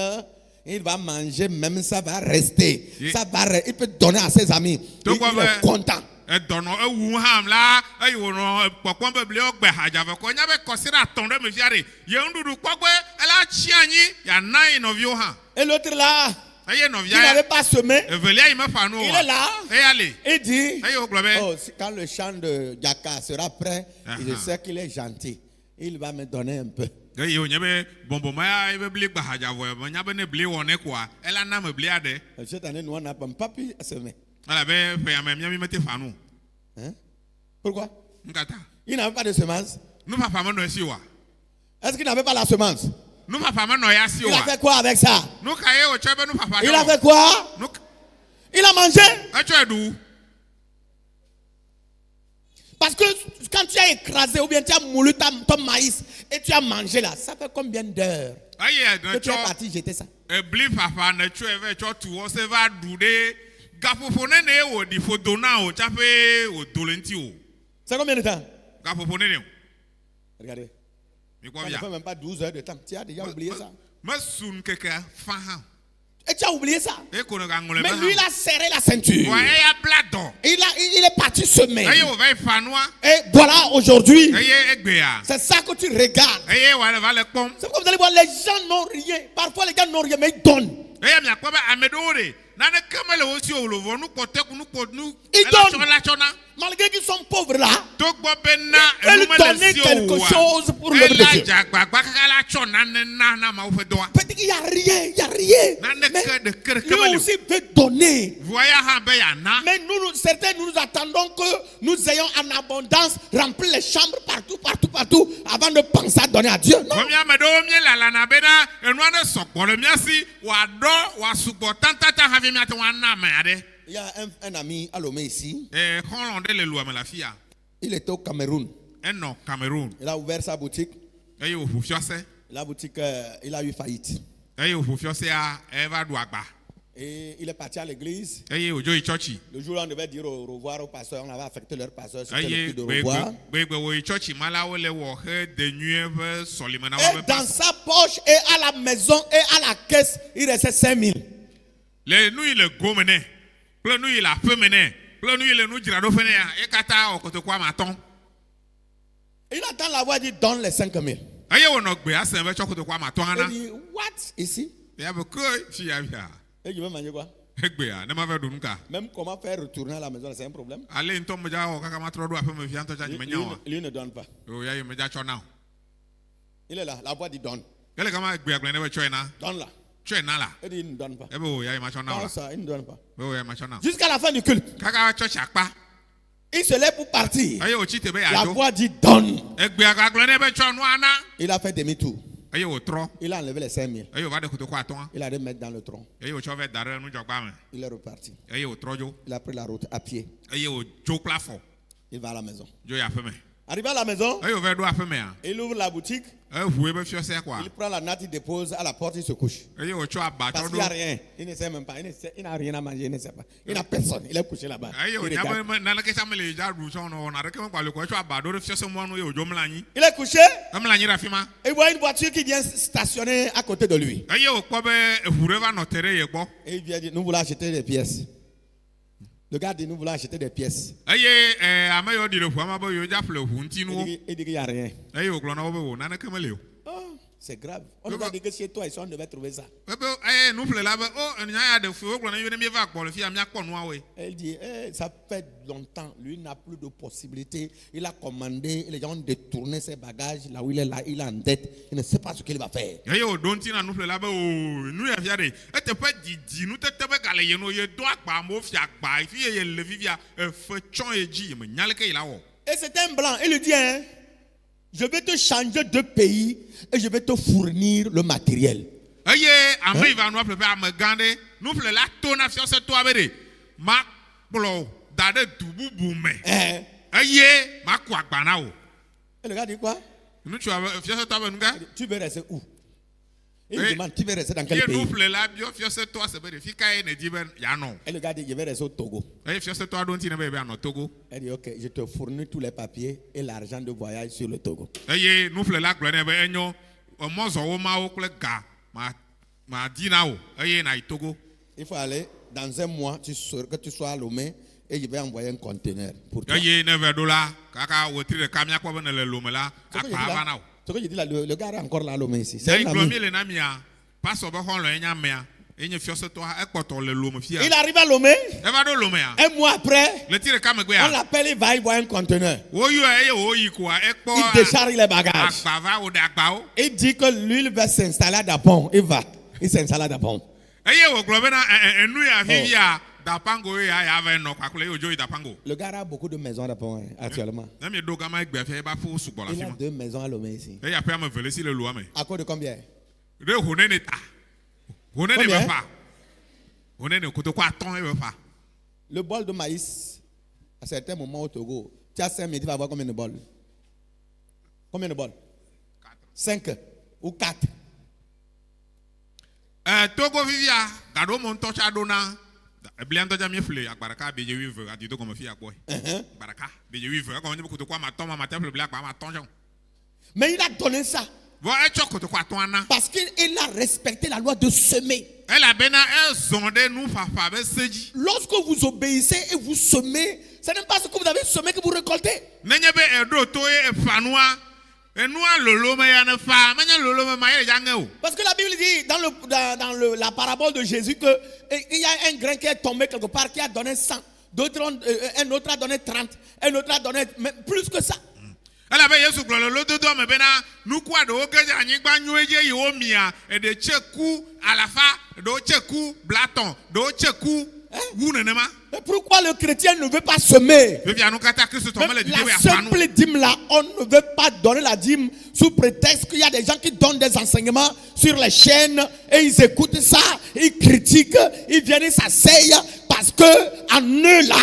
il va manger, même ça va rester. Ça va, il peut donner à ses amis. Il est content. Edono ewu ham la ayi wono pokpon be bli ogbe haja ve ko nya be kosira ton de me fiare ye ndudu pogbe ela chi anyi ya nai no vio ha Et l'autre là, aye no qui via n'avait pas semé, evelia yi me fa no il est là. e ale Il dit, aye o globe oh, quand le chant de Jaka sera prêt, je sais qu'il est gentil. Il va me donner un peu. aye o nyebe bombo ma e be bli gba haja vo e nya be ne bli wone kwa ela na me bli ade Cette année, nous, on n'a pas pu semer. ala be fe ya me mi mete fa no Hein? Pourquoi? ngata Il n'avait pas de semence. nu papa me no si wa Est-ce qu'il n'avait pas la semence? nu papa me no ya si Il a wa fait quoi avec ça? nu ka ye o chebe nu papa Il a fait quoi? nu Il a mangé. e cho edu Parce que quand tu as écrasé ou bien tu as moulu ton maïs et tu as mangé là, ça fait combien d'heures aye que de tu es cho parti jeter ça? ebli papa na tso eve tsɔ tu wɔ se va ɖu ɖe gaƒoƒo ne ne wò ɖi ƒodo na o tsaƒe wò do le ŋuti o C'est combien de temps? gaƒoƒo ne ne o Regardez. mi Ça kɔ ne fait bia même pas 12 heures de temps. Tu as déjà oublié ça. me su nkeke fa hã Et tu as oublié ça. e ko ne ka ŋlɔ Mais ebe lui, il hã a serré la ceinture. wa eya bla dɔ Il est parti semer. eye wò va yi fa nua Et voilà, aujourd'hui, eye egbea c'est ça que tu regardes. eye wà le va le kpɔm C'est pourquoi vous allez voir, les gens n'ont rien. Parfois, les gens n'ont rien, mais ils donnent. eye miakpɔ be ame ɖewo ɖe nane keme le wo si o wòle vɔ nukpɔ teku nukpɔ nu Ils elatsɔ donnent. elatsɔ na Malgré qu'ils sont pauvres là, togbɔ be na ils enu me donnent le si o quelque wòa chose pour l'œuvre de ela Dieu. dze agbagba kaka la tsɔ nane na mawu ƒe dɔa. Peut-être qu'il n'y a rien, il n'y a rien. Nane Mais ke ɖeke ɖeke lui meli o. aussi veut donner. Voya hã be yana. Mais certains, nous attendons que nous ayons en abondance, remplir les chambres partout, avant de penser à donner à Dieu. Non. Ko mía ame ɖewo míelalana bena enua ɖe sɔgbɔ le mía si wòaɖɔ wòasugbɔ tantata hafi míate ŋu ana ame aɖe. Il y a un ami à Lomé ici, Xɔlɔ̃ ɖe le luame le afi ya. il était au Cameroun. Enɔ Cameroun Il a ouvert sa boutique. eye wòƒo fiɔse La boutique, il a eu faillite. eye wòƒo fiɔsea eva ɖu agba Et il est parti à l'église. eye wòdzo yi tsɔtsi Le jour où on devait dire au revoir au pasteur, on avait affecté leur pasteur, c'était le eye coup de revoir. gbegbe wòyi tsɔtsi ma la wole wɔ he de nyuie ƒe sɔlime na Et woƒe dans pas. sa poche et à la maison et à la caisse, il restait 5 000. Le nu yi le gome nɛ kple nu yi le aƒe me nɛ kple nu yi le nudzraɖoƒe nɛ ya ekatã wɔ kotoku ame atɔ̃. Il attend la voix, dit donne les 5 000. Eye wònɔ gbe asem be tsɔ kotoku ame atɔ̃ hã na. Il dit, what? Ici? Ya be ke fi ya bia. Et je vais manger quoi? Egbea ne ma ve ɖu nu ka. Même comment faire retourner à la maison, c'est un problème. Ale ŋutɔ me dza wɔ kaka ma trɔ ɖo aƒe me fia ŋutɔ dza nyime nya o. Lui ne donne pas. O ya yi me dza tsɔ na o. Il est là, la voix dit donne. Ele kama egbea gblẽ ne be tsɔe na. Donne là. Tsɔe na la. Il dit il ne donne pas. Ebe o ya yi ma tsɔ na o Comment la. ça, il ne donne pas. Be o ya yi ma tsɔ na o. Jusqu'à la fin du culte, Kaka tsɔ tsi akpa. il se lève pour partir. Eye wòtsi te be La yeado. voix dit donne. Egbea gagblẽ ne be tsɔ nua na. Il a fait demi-tour. eye wòtrɔ Il a enlevé les 5 000. eye wòva ɖe kotoku atɔ̃a Il a allé mettre dans le tronc. eye wòtsɔ vɛ da ɖe nudzɔgba me Il est reparti. eye wòtrɔ dzo Il a pris la route à pied. eye wòdzo kple afɔ Il va à la maison. dzo yi aƒe me Arrivé à la maison, eye wòva ɖo aƒe mea il ouvre la boutique. eʋu ebe fiɔsea kɔa Il prend la natte, il dépose à la porte, il se couche. eye wòtsɔ aba Parce tsɔ qu'il n'y a ɖo rien. Il ne sait même pas. Il n'a rien à manger, il ne sait pas. Il n'a personne. Il est couché là-bas. eye Il wònya regarde. be naneke tsã mele dza ɖu tsɔ nɔ wɔna ɖeke mekpali ko etsɔ aba ɖo ɖe fiɔse mɔnu eye wòdzo mlɔ anyi Il est couché. emlɔ anyi ɖe afi ma Il voit une voiture qui vient stationner à côté de lui. eye wòkpɔ be eʋu ɖe va nɔ te ɖe ye gbɔ Et il vient dire, nous voulons acheter des pièces. Le gars dit, nous voulons acheter des pièces. eye ame yiwo ɖi ɖe ʋua ma be yewo dza ƒle ʋu ŋutinuwo Il dit qu'il n'y a rien. eye wògblɔ na wo be wò naneke meli o Oh, c'est grave. On nous a dit que chez toi, ici, on devait trouver ça. ebe eye nuƒlela be o nya ya ɖe fi wogblɔ na mi be ne mieva gbɔ le fi ya miakpɔ nuawoe Elle dit, ça fait longtemps, lui n'a plus de possibilité. Il a commandé, les gens ont détourné ses bagages. Là où il est là, il est en dette. Il ne sait pas ce qu'il va faire. eye wòɖo ŋuti na nuƒlela be o nu ya fia ɖe eteƒe didi nutete be gale ye no ye do agba amewo fia agba fi ye le fifia efe tsɔ ye dzi me nya leke yi la wɔ Et c'est un blanc. Il lui dit, hein, je vais te changer de pays et je vais te fournir le matériel. eye ame yi va nua ƒle ƒe amegã ɖe nuƒlela to na fiɔsetoa be ɖe makplɔ da ɖe du bubu me Hein? eye maku agba na wo Et le gars dit quoi? nutsua fiɔsetoa be nu gã Il dit, tu veux rester où? Il Oui. demande, tu veux rester dans quel ye pays? nuƒlela biɔ fiɔsetoa se be ɖe fi ka ye ne di be yeanɔ Et le gars dit, je vais rester au Togo. eye fiɔsetoa ɖo ŋuti ne be ye be anɔ Togo Elle dit, ok, je te fournis tous les papiers et l'argent de voyage sur le Togo. eye nuƒlela gblɔ nɛ be enyo mɔzɔwo mawo kple ga madi na wo eye nayi Togo Il faut aller dans un mois, que tu sois à Lomé et je vais envoyer un conteneur pour toi. eye ne ve ɖo la kaka wòtri ɖeka miakpɔ be ne le lome la Ce que je dis akpa ava na là, wo ce que je dis là, le gars est encore là à Lomé ici. C'est eye un gblɔ ami. mi le na mia pasɔ be xɔlɔ ye nya mea enye fiɔsetoa ekpɔtɔ le lome fia Il arrive à Lomé, eva ɖo lomea un mois après, le ti ɖeka on megbea l'appelle, il va, il voit un conteneur. woyɔe eye wòyi koa ekpɔ Il décharge les bagages. agba va wòɖe agbawo Il dit que lui, il va s'installer à Dapon. Il va. Il s'installe à Dapon. eye wògblɔ bena enu ya fifia dapango ye ya va nɔ kpakple ye wòdzo yi dapango Le gars a beaucoup de maisons à Dapon hein, actuellement. ne mi ɖo gama egbea fia eba ƒo sugbɔ le Il afi a ma 2 maisons à Lomé ici. eye aƒe ame ve le si le loa me À cause de combien? ɖe honene ta honene Combien? be ƒa honene kotoku atɔ̃ ebe ƒa Le bol de maïs, à certains moments au Togo, tu as 5 000, tu vas avoir combien de bols? Combien de bols? 5 ou 4. Togo fifia gaɖo mo ŋutɔ tsa ɖo na eblia ŋutɔ dza mi ƒle agba ɖeka bedze wuive adido gɔme fia kpɔe agba ɖeka bedze wuive egɔme nye be kotoku amatɔ̃ ma mate ƒle blia agba amatɔ̃ tsɛ o Mais il a donné ça vɔ etsɔ kotoku atɔ̃a na parce qu'il a respecté la loi de semer. elabena ezɔ ɖe nuƒaƒa be se dzi Lorsque vous obéissez et vous semez, ce n'est pas ce que vous avez semé que vous récoltez. nenye be eɖo to ye eƒa nua enua lolo me ya ne fa menye lolo me ma ye dza ŋe o Parce que la Bible dit la parabole de Jésus que il y a un grain qui est tombé quelque part qui a donné 100, un autre a donné 30, un autre a donné plus que ça. elabe Yesu gblɔ le lododoa me bena nukua ɖewo ge dze anyigba nyuie dze yiwo mia eɖe tse ku alafa ɖewo tse ku blatɔ̃ ɖewo tse ku wu nenema Mais pourquoi le chrétien ne veut pas semer? fifia nu katã kristotɔ Même mele didi be la aƒa nu simple dîme là, on ne veut pas donner la dîme sous prétexte qu'il y a des gens qui donnent des enseignements sur les chaînes et ils écoutent ça, ils critiquent, ils viennent, ils s'asseyent parce que en eux là,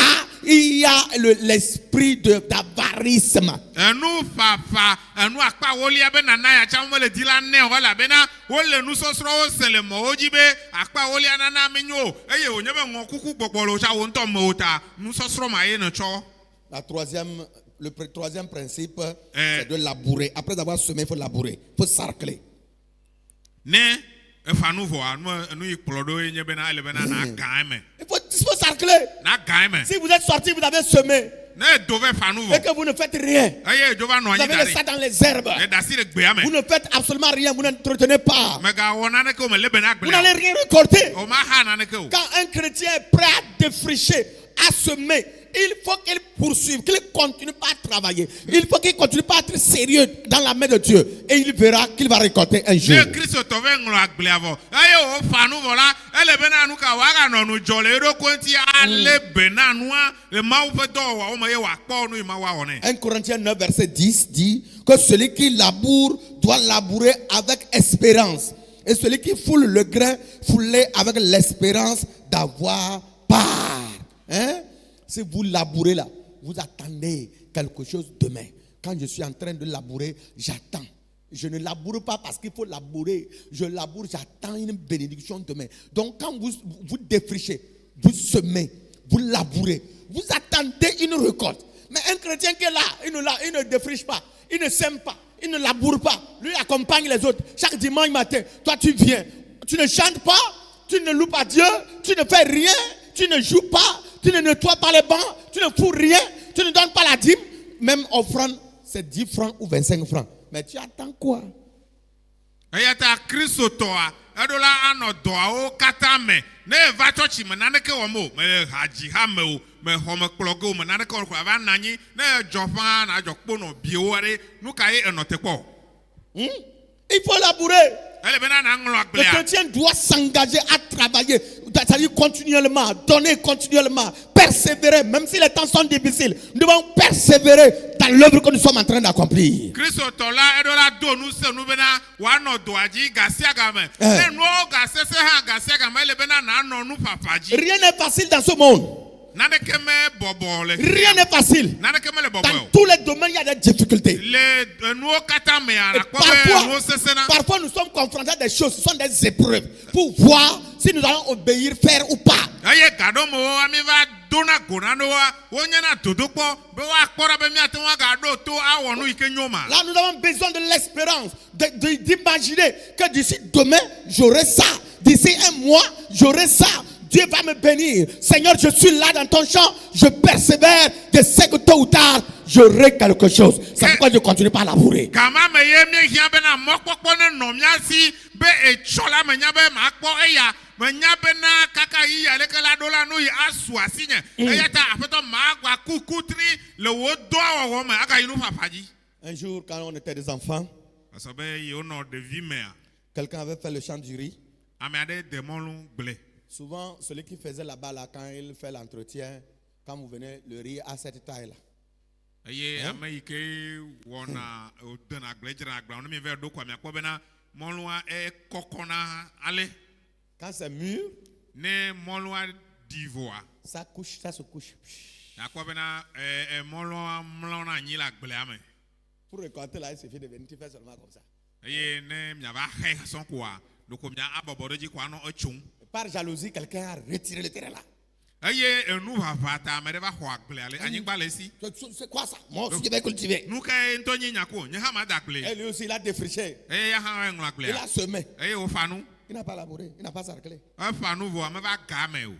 il y a l'esprit d'avarisme. enu fafa enu akpa wolia be nana ya tsa mele di la nɛ o elabena wole nusɔsrɔ̃wo se le mɔwo dzi be akpa wolia nana menyo o eye wònye be ŋɔ kuku gbɔgbɔ le o tsa wo ŋutɔ me o ta nusɔsrɔ̃ ma ye ne tsɔ. Le troisième principe, c'est de labourer. Après avoir semé, il faut labourer, il faut sarcler. Ne efa nu vɔa nu yi kplɔ ɖo ye nye bena ele bena na gã eme Il faut sarcler. na gã eme Si vous êtes sorti, vous avez semé ne edo ve fa nu et vɔ que vous ne faites rien, eye edzo va nɔ vous anyi avez da laissé ça ɖi dans les herbes. edasi le gbea me Vous ne faites absolument rien, vous n'entretenez pas. megawɔ naneke o mele bena Vous n'allez gblea rien récolter. o ma ha naneke o Quand un chrétien est prêt à défricher, à semer il faut qu'il poursuive, qu'il continue pas à travailler. Il faut qu'il continue pas à être sérieux dans la main de Dieu. Et il verra qu'il va récolter un jour. Ne Kristo tove nglo agble avo. Aye o fanu vola, ele bena nu ka waga no nu jole ero kwenti ale bena nua le mawu pe do wa o ma ye wa kpo nu ma wa one. 1 Corinthiens 9 verset 10 dit que celui qui laboure doit labourer avec espérance. Et celui qui foule le grain, foule avec l'espérance d'avoir part. Hein? Si vous labourez là, vous attendez quelque chose demain. Quand je suis en train de labourer, j'attends. Je ne laboure pas parce qu'il faut labourer. Je laboure, j'attends une bénédiction demain. Donc quand vous défrichez, vous semez, vous labourez, vous attendez une récolte. Mais un chrétien qui est là, il ne défriche pas, il ne sème pas, il ne laboure pas. Lui accompagne les autres. Chaque dimanche matin, toi tu viens. Tu ne chantes pas, tu ne loues pas Dieu, tu ne fais rien, tu ne joues pas, tu ne nettoies pas les bancs, tu ne fous rien, tu ne donnes pas la dîme. Même offrande, c'est 10 francs ou 25 francs. Mais tu attends quoi? Ayata Kristo toa, adola ano doa o katame. Ne va chochi menaneke wamo, me haji hameo, me home klogo menaneke kwa va nanyi, ne jofa na jokpono bioware, nukaye enotekpo. Il faut labourer. Ele bena na nglo Le agblia. chrétien doit s'engager à travailler, c'est-à-dire continuellement, donner continuellement, persévérer, même si les temps sont difficiles. Nous devons persévérer dans l'œuvre que nous sommes en train d'accomplir. Kristo tola edola do nu se nu bena wa no doaji gasia game. Ne no gasese ha gasia game ele bena na no nu papaji. Rien n'est facile dans ce monde. Naneke me bobo le. Rien n'est facile. Naneke me le bobo. Dans tous les domaines, il y a des difficultés. Le nuo katame Et ala kwa nuo sesena. parfois, nous sommes confrontés à des choses, ce sont des épreuves, pour voir si nous allons obéir, faire ou pas. Aye gadomo ami va dona gonano wa wonyana dodokpo be wa kpora be mi atenwa gado to awonu ike nyoma. Là, nous avons besoin de l'espérance, d'imaginer que d'ici demain, j'aurai ça. D'ici un mois, j'aurai ça. Dieu va me bénir. Seigneur, je suis là dans ton champ. Je persévère. Je sais que tôt ou tard, j'aurai quelque chose. C'est pourquoi je continue pas à labourer. Kama me ye mi hia be na mokpokpo ne no miasi be echola me nya be makpo eya me nya be na kaka yi ya le kala dola no yi asu asinye eya ta afeto magwa kukutri le wo do awo me aka yinu papaji. Un jour, quand on était des enfants, Asobe yi ono de vie me quelqu'un avait fait le chant du riz. amade demolu ble. Souvent, celui qui faisait là-bas, là, quand il fait l'entretien, quand vous venez, le riz à cette taille-là. Aye Amerike wona odena glejra agba on mi ver do kwa mi akpo bena molwa e kokona ale Quand c'est mûr, ne molwa divoa ça couche, ça se couche. akpo bena molwa mlona nyi la gble ame Pour récolter là, il suffit de venir, tu fais seulement comme ça. aye ne mi ava he son kwa do ko mi abobodo ji kwa no ochun Par jalousie, quelqu'un a retiré le terrain là. aye enu vavata me va ho agble ale anyigba le si C'est quoi ça? Moi aussi, je vais cultiver. nu ka ntonyi nyako nye ha ma da gble Et lui aussi, il a défriché. ya ha ngla gble Il a semé. aye o fanu Il n'a pas labouré. Il n'a pas sarclé. fanu vo me va game o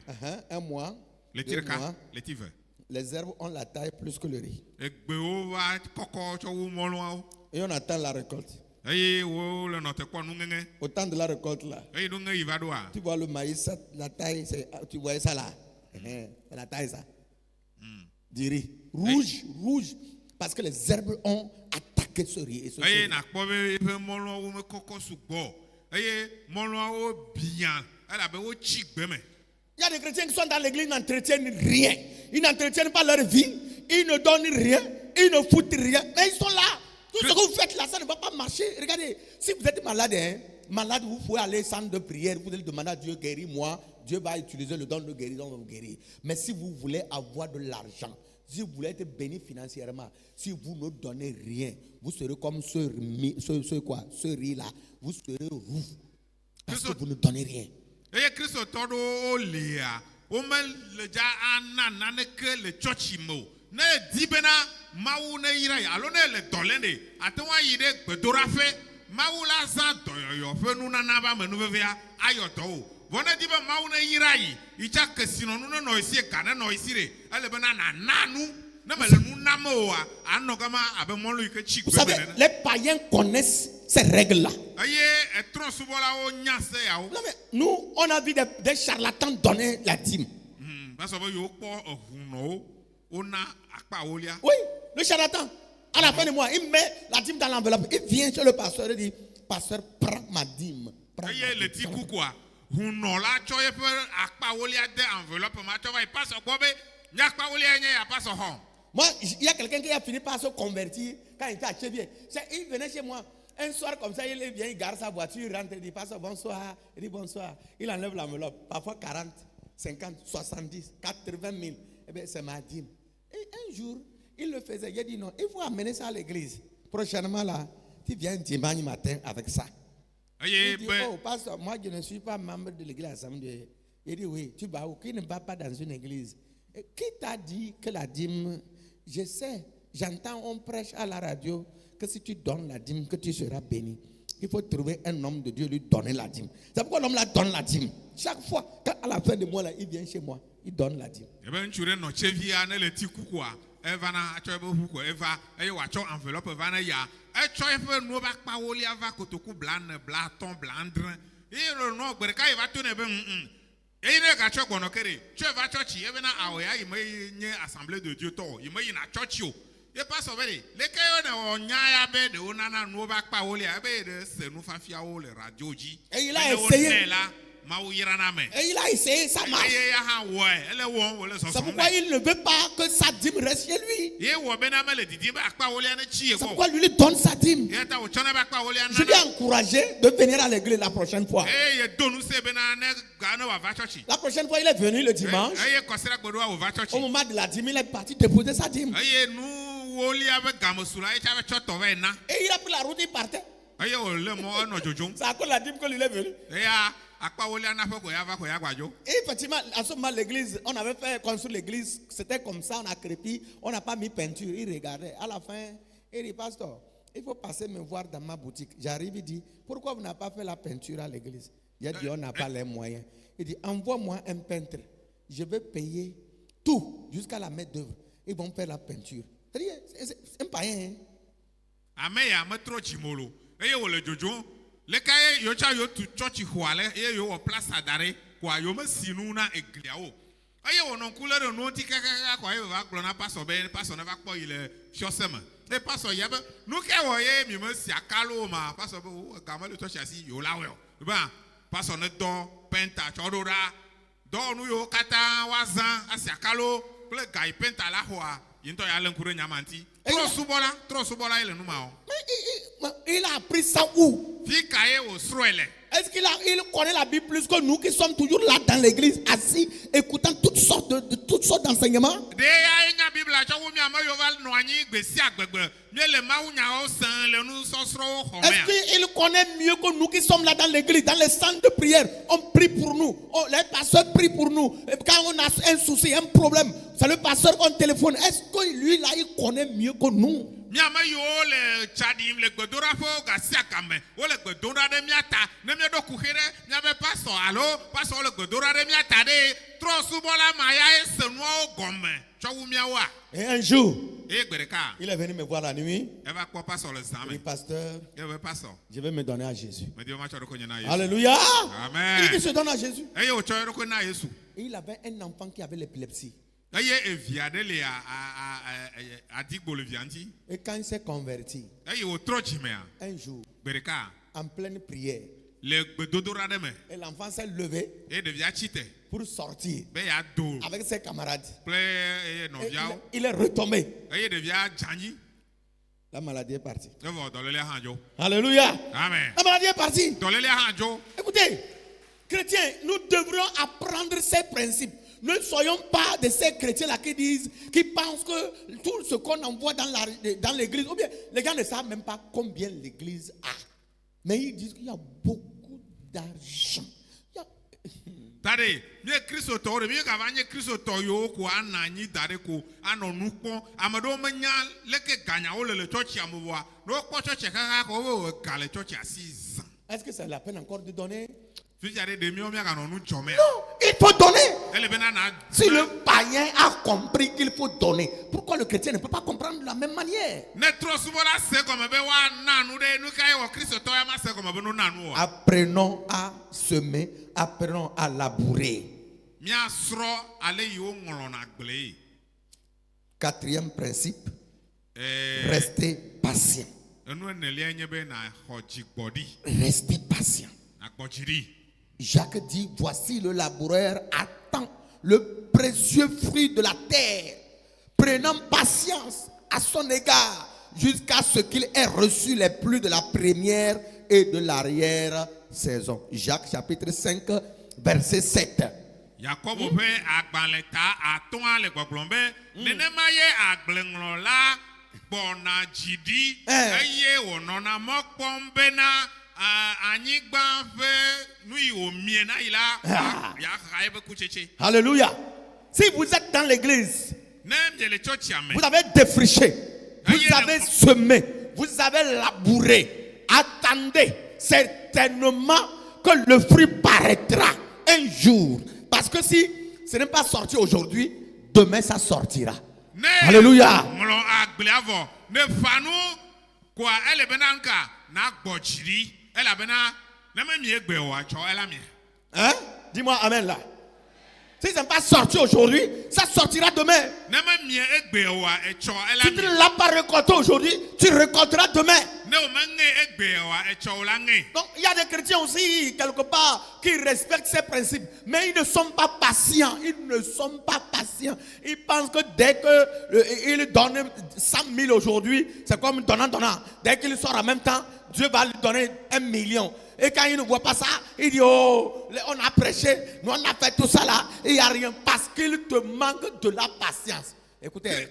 Un mois, le 2 tirka mois, le tive. les herbes ont la taille plus que le riz. Egbewo va koko tso wu moluawo. Et on attend la récolte. Eye wo le note kwa nungenge. Au temps de la récolte là, Eye dunge iva doa. tu vois le maïs, la taille, tu vois ça là. La taille ça. Du riz. Rouge, rouge. Parce que les herbes ont attaqué ce riz. Et ce Eye riz. na kpobe ife moluawo me koko sugbo. Eye moluawo bien. Ala be wo chigbe me. Il y a des chrétiens qui sont dans l'église, ils n'entretiennent rien. Ils n'entretiennent pas leur vie. Ils ne donnent rien. Ils ne foutent rien. Mais ils sont là. Tout ce que vous faites là, ça ne va pas marcher. Regardez, si vous êtes malade, malade, vous pouvez aller au centre de prière, vous allez demander à Dieu, guéris-moi. Dieu va utiliser le don de guérison pour vous guérir. Mais si vous voulez avoir de l'argent, si vous voulez être béni financièrement, si vous ne donnez rien, vous serez comme ce riz-là. Vous serez roux. Parce que vous ne donnez rien. Eye Kristo todo o lea. O me le ja ana naneke le church mo. Ne di bena mawu ne yira ya alo ne le dolende. Atenwa yide gbedora fe. Mawu la za doyoyo fe nu nana ba menu vevea ayoto o. Vone di be mawu ne yira yi. Icha kesino nu no isi ka ne no isi re. Ale bena na nanu. Ne me le nu namo a anno kama abe molu ike chik Vous savez, les païens connaissent ces règles-là. Aye etron subola o nyase ya o. Non, mais nous, on a vu des charlatans donner la dîme. Parce que yo po ohuno. ona akpa olia. Oui, le charlatan. À la fin du mois, il met la dîme dans l'enveloppe. Il vient chez le pasteur et dit, pasteur, prends ma dîme. Prends ma Eye le dîme. ti ku quoi. Hunola cho ye pe akpa olia de enveloppe ma cho va il passe quoi be. Nya akpa olia nye ya passe hon. Moi, il y a quelqu'un qui a fini par se convertir quand il était à Chevier. Il venait chez moi. Un soir comme ça, il vient, il garde sa voiture, il rentre, il dit, pasteur, bonsoir. Il dit, bonsoir. Il enlève l'enveloppe. Parfois 40, 50, 70, 80 000. Eh bien, c'est ma dîme. Et un jour, il le faisait. Il a dit, non, il faut amener ça à l'église. Prochainement, là, tu viens dimanche matin avec ça. Il dit, oh, pasteur, moi, je ne suis pas membre de l'église assemblée. Il dit, oui, tu vas où? Qui ne va pas dans une église? Et qui t'a dit que la dîme, je sais, j'entends, on prêche à la radio que si tu donnes la dîme, que tu seras béni. Il faut trouver un homme de Dieu, lui donner la dîme. C'est pourquoi l'homme la donne la dîme. Chaque fois, quand à la fin du mois, là, il vient chez moi, il donne la dîme. Eh ben, tu es no chevia ne le ti ku quoi. Eva na acho ebe hu ko eva eye wa cho enveloppe eva na ya. E cho ebe no ba pa olia va kotoku blan blaton blandre. E no gbere ka eva to ne be e ne ka cho gbono kere. Cho eva church ebe na awo ya ime nye assemblée de Dieu to. Ime yi na church yo. E pass over le ke yo ne onya ya be de ona na no ba pa olia ebe de se nu fa fia o le radio ji. Et il a essayé. Et il a essayé, ça marche. C'est pourquoi il ne veut pas que sa dîme reste chez lui. C'est pourquoi lui donne sa dîme. Je l'ai encouragé de venir à l'église la prochaine fois. La prochaine fois, il est venu le dimanche. Au moment de la dîme, il est parti déposer sa dîme. Et il a pris la route, il partait. C'est à cause de la dîme que lui est venu. Et effectivement, à ce moment, l'église, on avait fait construire l'église, c'était comme ça, on a crépi, on n'a pas mis peinture. Il regardait. À la fin, il dit, pasteur, il faut passer me voir dans ma boutique. J'arrive, il dit, pourquoi vous n'avez pas fait la peinture à l'église? Il a dit, on n'a pas les moyens. Il dit, envoie-moi un peintre. Je vais payer tout, jusqu'à la main d'œuvre. Ils vont faire la peinture. C'est un païen. Le cas yo cha yo tu church huale ye yo place adare kwa yo me sinu na eglia o aye wonon couleur no ti kaka kwa yo va glona pastor na va kpo ile fiosema e pastor ye be nu ke wo ye mi me si akalo ma pastor be o ga ma le church asi yo la we ba pastor ne do penta chodora do nu yo kata wazan asi akalo ple gai penta la hoa yinto ya lenkure nyamanti trop subola ile nu ma o. Il a appris ça où? Est-ce qu'il connaît la Bible plus que nous qui sommes toujours là dans l'église, assis, écoutant toutes sortes d'enseignements? Est-ce qu'il connaît mieux que nous qui sommes là dans l'église, dans les centres de prière? On prie pour nous, les pasteurs prient pour nous. Et quand on a un souci, un problème, c'est le pasteur qu'on téléphone. Est-ce que lui là, il connaît mieux que nous? Miama yo le chadim le godora fo gasia kame o le godora de miata ne me do kuhere miabe paso allo paso le godora de miata de tro subola maya e senu o gomme chowu miawa. Et un jour, il est venu me voir la nuit. Il va quoi passer le sang. Le pasteur, je vais me donner à Jésus. Alléluia. Alléluia. Amen. Il se donne à Jésus. Et il avait un enfant qui avait l'épilepsie. Et quand il s'est converti, un jour, en pleine prière, et l'enfant s'est levé pour sortir avec ses camarades. Il est retombé. La maladie est partie. Alléluia. Amen. La maladie est partie. Écoutez, chrétiens, nous devrions apprendre ces principes. Ne soyons pas de ces chrétiens-là qui pensent que tout ce qu'on envoie dans l'église, ou bien les gens ne savent même pas combien l'église a. Mais ils disent qu'il y a beaucoup d'argent. Tade, miye Kristo tore, miye kavanye Kristo toyo ko ananyi dare ko anonukpo, amado menya leke ganya ole le church amowa, no ko church kaka ko kale church assise. Est-ce que c'est la peine encore de donner? Non, il faut donner. Si le païen a compris qu'il faut donner, pourquoi le chrétien ne peut pas comprendre de la même manière? Apprenons à semer, apprenons à labourer. quatrième principe, restez patient. Restez patient. Jacques dit, voici le laboureur attend le précieux fruit de la terre, prenant patience à son égard jusqu'à ce qu'il ait reçu les pluies de la première et de l'arrière saison. Jacques chapitre 5 verset 7. Jacob fait agbaleta aton le gbogbombe nenema ye agblenglola bona jidi eye wonona mokpombe na anyigba fe nui omiena ila ya raibe kucheche. Alléluia. Si vous êtes dans l'église, vous vous avez défriché, vous avez semé, vous avez labouré, attendez certainement que le fruit paraîtra un jour. Parce que si ce n'est pas sorti aujourd'hui, demain ça sortira. Alléluia. Hein? Dis-moi amen là. Si ce n'est pas sorti aujourd'hui, ça sortira demain. Si tu ne l'as pas récolté aujourd'hui, tu récolteras demain. Donc il y a des chrétiens aussi, quelque part, qui respectent ces principes. Mais ils ne sont pas patients. Ils ne sont pas patients. Ils pensent que dès qu'ils donnent 100 000 aujourd'hui, c'est comme donnant. Dès qu'il sort en même temps, Dieu va lui donner 1 million. Et quand il ne voit pas ça, il dit, oh, on a prêché, nous on a fait tout ça là, il n'y a rien parce qu'il te manque de la patience. Écoutez.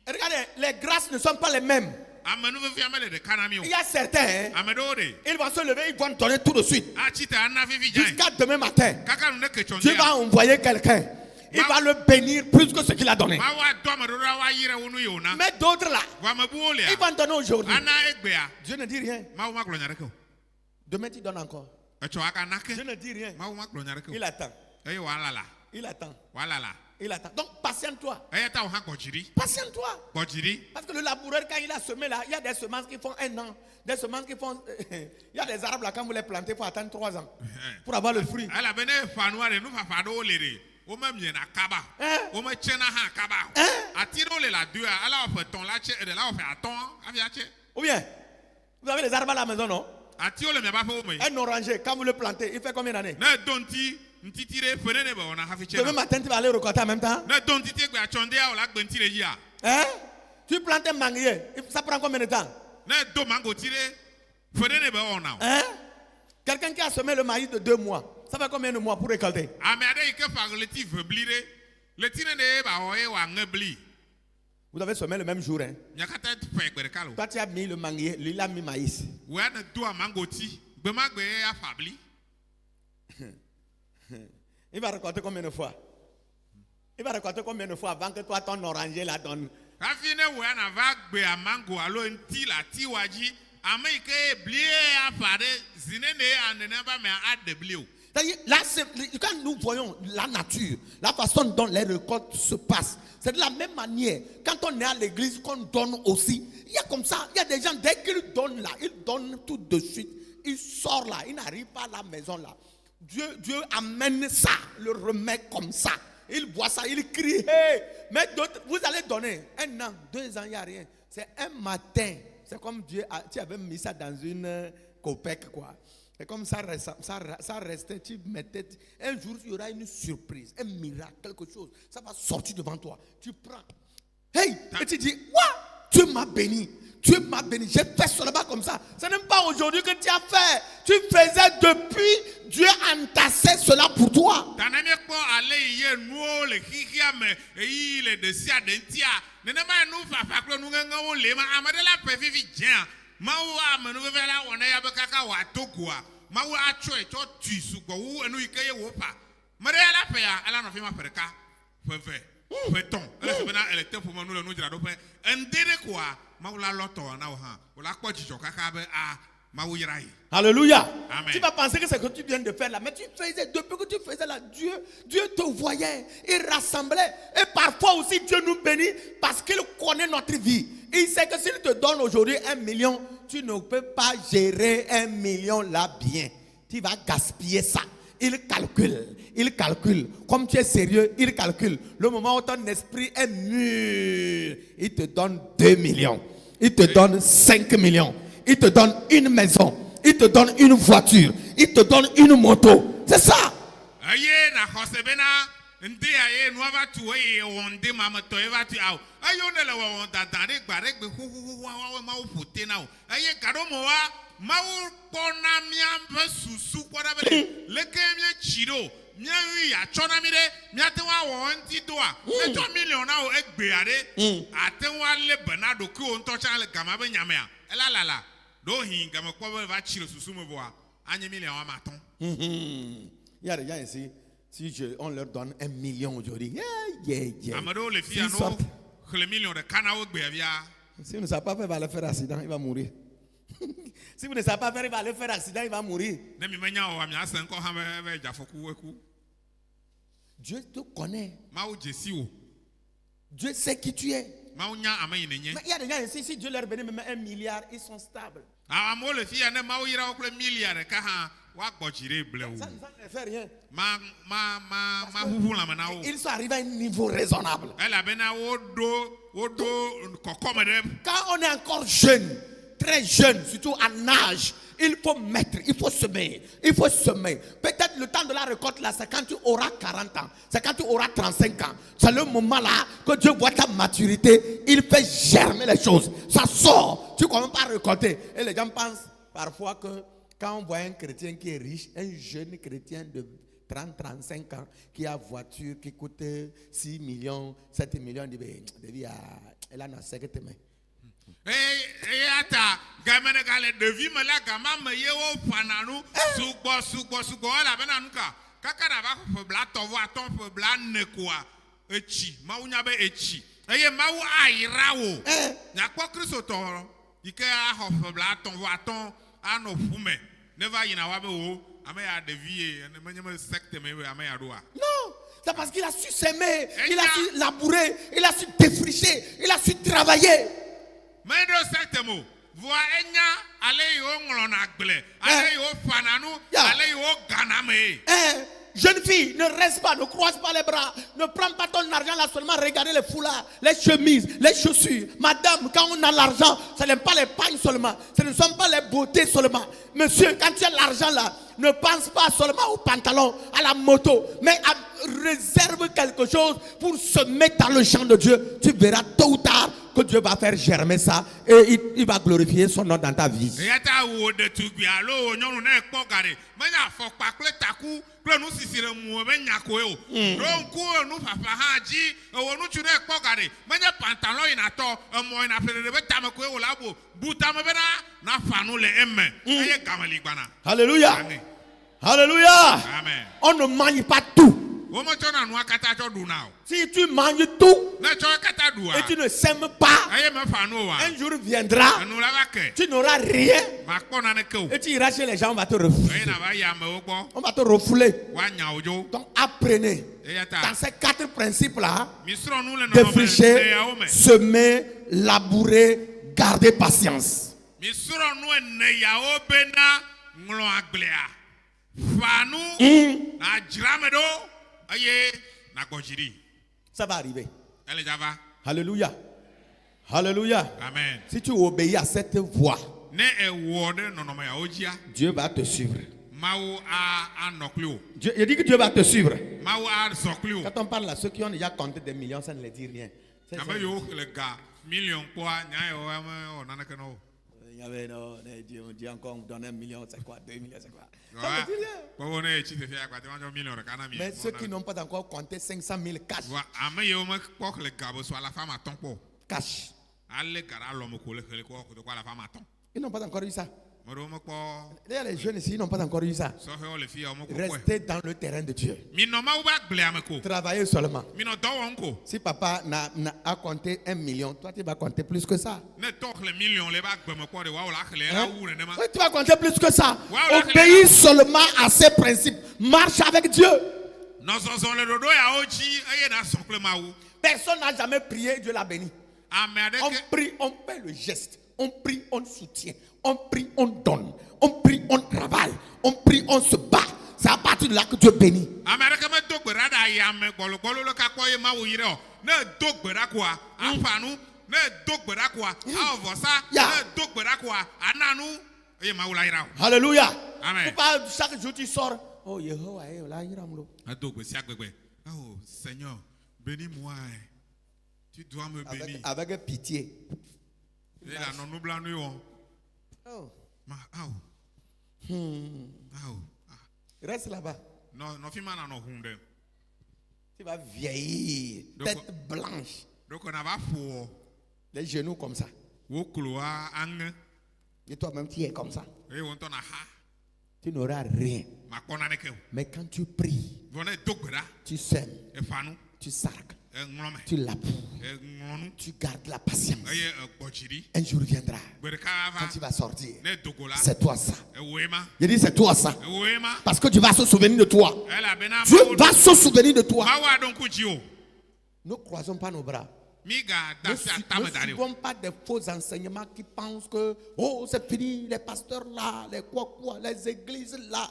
Regardez, les grâces ne sont pas les mêmes. Il y a certains, ils vont se lever, ils vont donner tout de suite. Jusqu'à demain matin, Dieu va envoyer quelqu'un. Il va le bénir plus que ce qu'il a donné. Mais d'autres là, ils vont donner aujourd'hui. Dieu ne dit rien. Demain tu donnes encore. Dieu ne dit rien. Il attend. Il attend. Il attend. Donc, patiente-toi. Patiente-toi. Parce que le laboureur, quand il a semé là, il y a des semences qui font 1 an. Des semences qui font. Il y a des arbres là, quand vous les plantez, il faut attendre 3 ans pour avoir le fruit. Ou bien, vous avez les arbres à la maison, non? Un oranger, quand vous le plantez, il fait combien d'années? Demain matin, tu vas aller récolter en même temps. Hein? Tu plantes un manguier, ça prend combien de temps? Hein? Quelqu'un qui a semé le maïs de 2 mois, ça fait combien de mois pour récolter? Vous avez semé le même jour. Hein? Toi, tu as mis le manguier, lui, il a mis le maïs. Il va récolter combien de fois? Il va récolter combien de fois avant que toi, ton oranger la donne? Là, quand nous voyons la nature, la façon dont les récoltes se passent, c'est de la même manière. Quand on est à l'église, qu'on donne aussi. Il y a comme ça, il y a des gens, dès qu'ils donnent là, ils donnent tout de suite. Ils sortent là, ils n'arrivent pas à la maison là. Dieu amène ça, le remet comme ça. Il voit ça, il crie, hey! Mais d'autres, vous allez donner 1 an, 2 ans, il n'y a rien. C'est un matin. C'est comme Dieu, tu avais mis ça dans une copec, quoi. C'est comme ça restait, tu mettais. Un jour, il y aura une surprise, un miracle, quelque chose. Ça va sortir devant toi. Tu prends. Hey! Et tu dis, what? Dieu m'a béni. Dieu m'a béni. J'ai fait seulement comme ça. Ce n'est pas aujourd'hui que tu as fait. Tu faisais depuis. Dieu a entassé cela pour toi. mawu yra ye. Alléluia. Amen. Tu vas penser que c'est ce que tu viens de faire là. Mais tu faisais, depuis que tu faisais là, Dieu te voyait. Il rassemblait. Et parfois aussi, Dieu nous bénit parce qu'il connaît notre vie. Il sait que s'il te donne aujourd'hui 1 million, tu ne peux pas gérer 1 million là bien. Tu vas gaspiller ça. Il calcule. Comme tu es sérieux, il calcule. Le moment où ton esprit est mûr, il te donne 2 millions. Il te donne 5 millions. Il te donne une maison. Il te donne une voiture. Il te donne une moto. C'est ça. Aye na khosebena nde aye no va tu e onde mama to e va tu au. Ayo ne le won dadare gbare gbe hu ma o fote na o. Aye kado mo wa ma o pona mia susu kwada bele. Leke mia chiro. Mia wi ya chona mi de mia te wa won ti do a. E to million na o egbe ade. Ate wa le benado ku o nto cha le gama be nyame a. Ela. Do hinga me kwa va chiro susu mo boa. Anye million wa maton. Il y a des gens ici, si on leur donne 1 million aujourd'hui, Amado les filles le million de canao bevia. Si vous ne savez pas faire, il va le faire accident, il va mourir. Si vous ne savez pas faire, il va le faire accident, il va mourir. Dieu te connaît. Dieu sait qui tu es. Mais il y a des gens ici, si Dieu leur bénit même 1 milliard, ils sont stables. Ça ne fait rien. Ils sont arrivés à un niveau raisonnable. Quand on est encore jeune, très jeune, surtout en âge, il faut mettre, il faut semer. Peut-être le temps de la récolte là, c'est quand tu auras 40 ans, c'est quand tu auras 35 ans. C'est le moment là que Dieu voit ta maturité, il fait germer les choses. Ça sort, tu ne commences pas à récolter. Et les gens pensent parfois que quand on voit un chrétien qui est riche, un jeune chrétien de 30-35 ans qui a voiture qui coûte 6 millions, 7 millions, elle a une secrétaire. Ata gamene gale devi me la gama me ye wo fananu sugbo la benanuka kaka na ba fo bla tovo aton fo bla nekoa echi mawu nya be echi eye mawu ayira wo nya kpo Kristo to ike a ho fo bla aton ano fume never yina wa be wo ame ya devi ne menye me secte me ame ya doa. Non, c'est parce qu'il a su s'aimer, il a su labourer, il a su défricher, il a su travailler. Mais de cette mot, voix enya, allez yo ngolona gble, allez yo fananu, allez yo ganame. Jeune fille, ne reste pas, ne croise pas les bras, ne prends pas ton argent là seulement, regardez les foulards, les chemises, les chaussures. Madame, quand on a l'argent, ce n'est pas les pagnes seulement, ce ne sont pas les beautés seulement. Monsieur, quand tu as l'argent là, ne pense pas seulement au pantalon, à la moto, mais réserve quelque chose pour se mettre dans le champ de Dieu. Tu verras tôt ou tard que Dieu va faire germer ça et il va glorifier son nom dans ta vie. Alléluia. Alléluia. Amen. On ne mange pas tout. Si tu manges tout et tu ne sèmes pas, un jour viendra, tu n'auras rien et tu iras chez les gens, on va te refouler. On va te refouler. Donc apprenez dans ces 4 principes-là: défricher, semer, labourer, garder patience. Ça va arriver. Alléluia. Alléluia. Amen. Si tu obéis à cette voix, Dieu va te suivre. Je dis que Dieu va te suivre. Quand on parle à ceux qui ont déjà compté des millions, ça ne les dit rien. On dit encore, on donne 1 million, c'est quoi? 2 millions, c'est quoi? Ça ne dit rien. Mais ceux qui n'ont pas encore compté 500 000 cash. Cash. Ils n'ont pas encore eu ça. D'ailleurs, les jeunes ici n'ont pas encore eu ça. Restez dans le terrain de Dieu. Travaillez seulement. Si papa a compté 1 million, toi tu vas compter plus que ça. Oui, tu vas compter plus que ça. Obéis seulement à ses principes. Marche avec Dieu. Personne n'a jamais prié, Dieu l'a béni. On prie, on fait le geste. On prie, on soutient. On prie, on donne. On prie, on travaille. On prie, on se bat. C'est à partir de là que Dieu bénit. Alléluia. Amen. Chaque jour tu sors. Oh, Yehovah, oh Seigneur, bénis-moi. Tu dois me bénir. Avec pitié. Oh. Reste là-bas. Tu vas vieillir. Tête blanche. Les genoux comme ça. Et toi-même, tu es comme ça. Tu n'auras rien. Mais quand tu pries, tu sèmes, tu sarques, tu laboures, tu gardes la patience. Un jour viendra, quand tu vas sortir, c'est toi ça. Je dis c'est toi ça. Parce que Dieu va se souvenir de toi. Dieu va se souvenir de toi. Ne croisons pas nos bras. Ne suivons pas des faux enseignements qui pensent que oh c'est fini, les pasteurs là, les quoi, les églises là,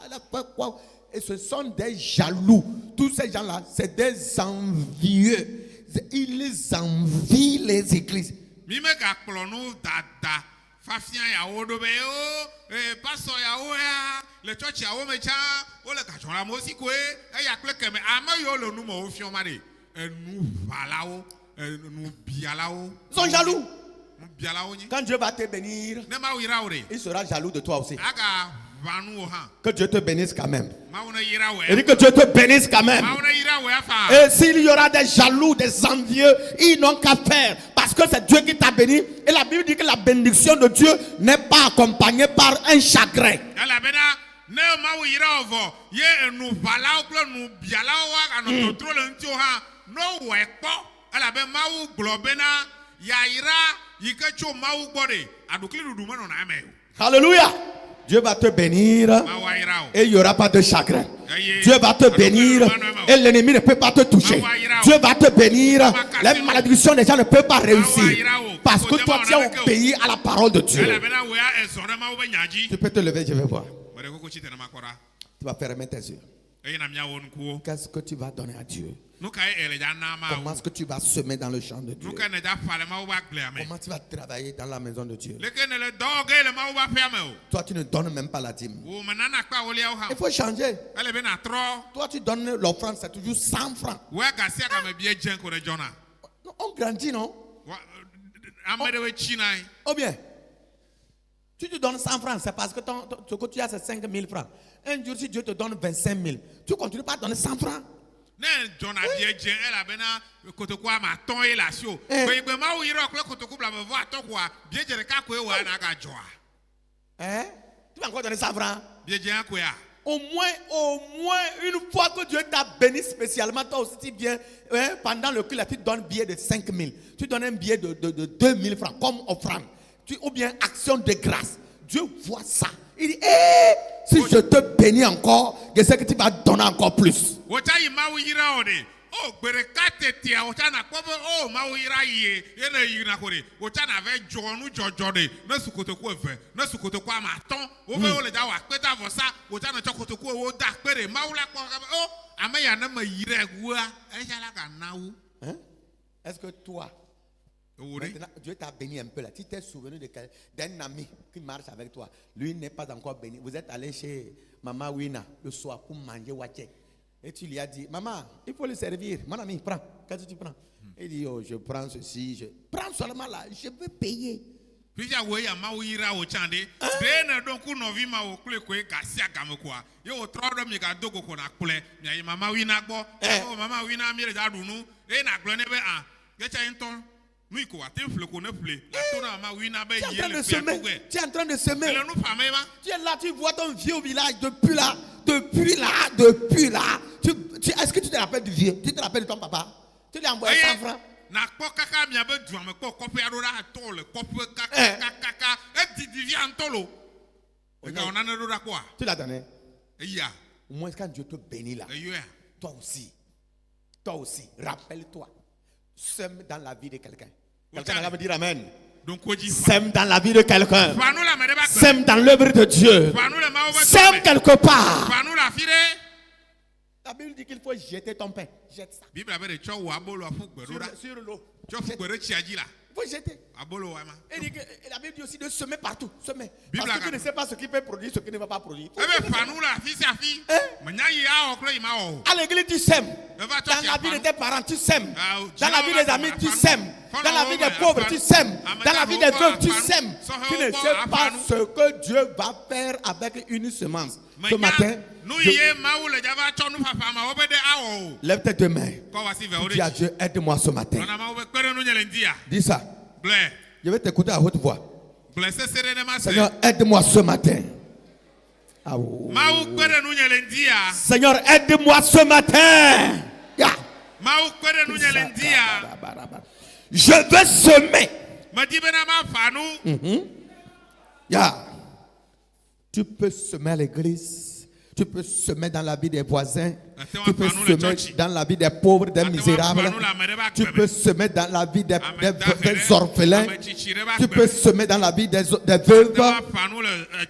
quoi. Et ce sont des jaloux. Tous ces gens-là, c'est des envieux. Ils envient les églises. Ils sont jaloux. Quand Dieu va te bénir, il sera jaloux de toi aussi. Que Dieu te bénisse quand même. Il dit que Dieu te bénisse quand même. Et s'il y aura des jaloux, des envieux, ils n'ont qu'à faire. Parce que c'est Dieu qui t'a béni. Et la Bible dit que la bénédiction de Dieu n'est pas accompagnée par un chagrin. Alléluia. Dieu va te bénir et il n'y aura pas de chagrin. Dieu va te bénir et l'ennemi ne peut pas te toucher. Dieu va te bénir. Les malédictions des gens ne peuvent pas réussir. Parce que toi tu as obéi à la parole de Dieu. Tu peux te lever, je vais voir. Tu vas fermer tes yeux. Qu'est-ce que tu vas donner à Dieu? Comment est-ce que tu vas semer dans le champ de Dieu? Comment tu vas travailler dans la maison de Dieu? Toi, tu ne donnes même pas la dîme. Il faut changer. Toi, tu donnes l'offrande, c'est toujours 100 francs. On grandit, non? Oh bien. Tu te donnes 100 francs, c'est parce que ce que tu as, c'est 5 000 francs. Un jour, si Dieu te donne 25 000, tu continues pas à donner 100 francs. Hein? Tu vas encore donner 100 francs? Au moins une fois que Dieu t'a béni spécialement, toi aussi tu viens, pendant le culte, tu donnes un billet de 5 000. Tu donnes un billet de 2 000 francs comme offrande. Ou bien action de grâce. Dieu voit ça. Il dit, si je te bénis encore, je sais que tu vas donner encore plus. Est-ce que toi, maintenant, Dieu t'a béni un peu là. Tu t'es souvenu d'un ami qui marche avec toi. Lui n'est pas encore béni. Vous êtes allé chez Maman Wina le soir pour manger waché. Et tu lui as dit, maman, il faut le servir. Mon ami, prends. Qu'est-ce que tu prends? Il dit, oh, je prends ceci. Je prends seulement là. Je peux payer. Nu ko ate fle ko ne fle. La tona ma wina be Tu es en ye train de le pe semer. ko. Tu es en train de semer. Le nu pa me ma. Tu es là, tu vois ton vieux au village depuis là. Est-ce que tu te rappelles du vieux? Tu te rappelles de ton papa? Tu lui as envoyé 100 francs. Na kpo kaka mi abe du ame kpo kope ado la to le kope kaka e didivi antolo. E ka onane do da kwa. Tu l'as donné. Eya. Au moins quand Dieu te bénit là, Eyo ya. toi aussi, rappelle-toi. Sème dans la vie de quelqu'un. Quelqu'un va me dire amen. Donc ko ji. Sème dans la vie de quelqu'un. Fa nu la me de ba. Sème dans l'œuvre de Dieu. Fa nu le ma o ba. Sème quelque part. Fa nu la fide. La Bible dit qu'il faut jeter ton pain. Jette ça. Bible abe de cho wa bolo afu gbero da. Sur l'eau. Cho fu gbero chi aji la. Il faut jeter. Abolo wa ma. Et la Bible dit aussi de semer partout. Semer. Bible Parce que tu a- ne sais pas ce qui peut produire, ce qui ne va pas produire. Ebe fa nu la fi si afi. Me nya yi a o klo yi ma o. À l'église, tu sèmes. E va cho Dans la vie de tes parents, tu sèmes. Ah, Dans la vie des amis, tu sèmes. Dans la vie des pauvres, tu sèmes. Dans la vie des veuves, tu sèmes. Tu ne sais pas ce que Dieu va faire avec une semence. Ce matin, nu ye ma o le java cho nu papa ma o be de a o. lève tes deux mains. Ko wa si ve o de. Dis à Dieu, aide-moi ce matin. Ona ma o be kwere nu nyele ndia. Dis ça. Ble. Je vais t'écouter à haute voix. Ble se sere ne ma se. Seigneur, aide-moi ce matin. Ah, oh. Ma o kwere nu nyele ndia. Seigneur, aide-moi ce matin. Yeah. Ma o kwere nu nyele ndia. Je veux semer. Ma di be na ma fa nu. Yeah. Tu peux semer à l'église. Tu peux semer dans la vie des voisins. Tu peux semer dans la vie des pauvres, des misérables. Tu peux semer dans la vie des orphelins. Tu peux semer dans la vie des veuves.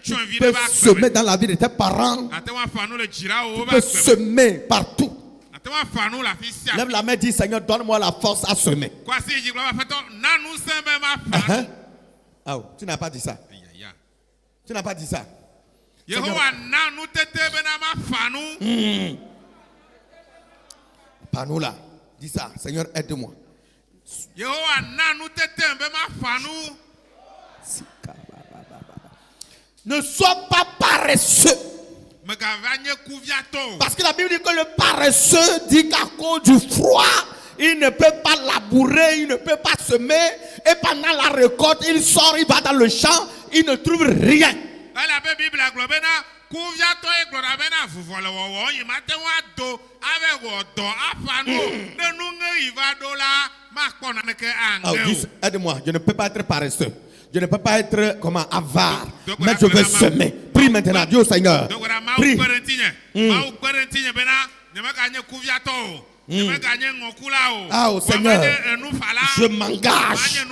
Tu peux semer dans la vie de tes parents. Tu peux semer partout. Lève la main, dis Seigneur, donne-moi la force à semer. Oh, tu n'as pas dit ça. Tu n'as pas dit ça. Pas nous là. Dis ça. Seigneur, aide-moi. Ne sois pas paresseux. Parce que la Bible dit que le paresseux dit qu'à cause du froid, il ne peut pas labourer, il ne peut pas semer. Et pendant la récolte, il sort, il va dans le champ, il ne trouve rien. Oh, dis, aide-moi, je ne peux pas être paresseux. Je ne peux pas être avare. Mais je veux semer. Prie maintenant, Dieu Seigneur. Prie. Ah, oh Seigneur, je m'engage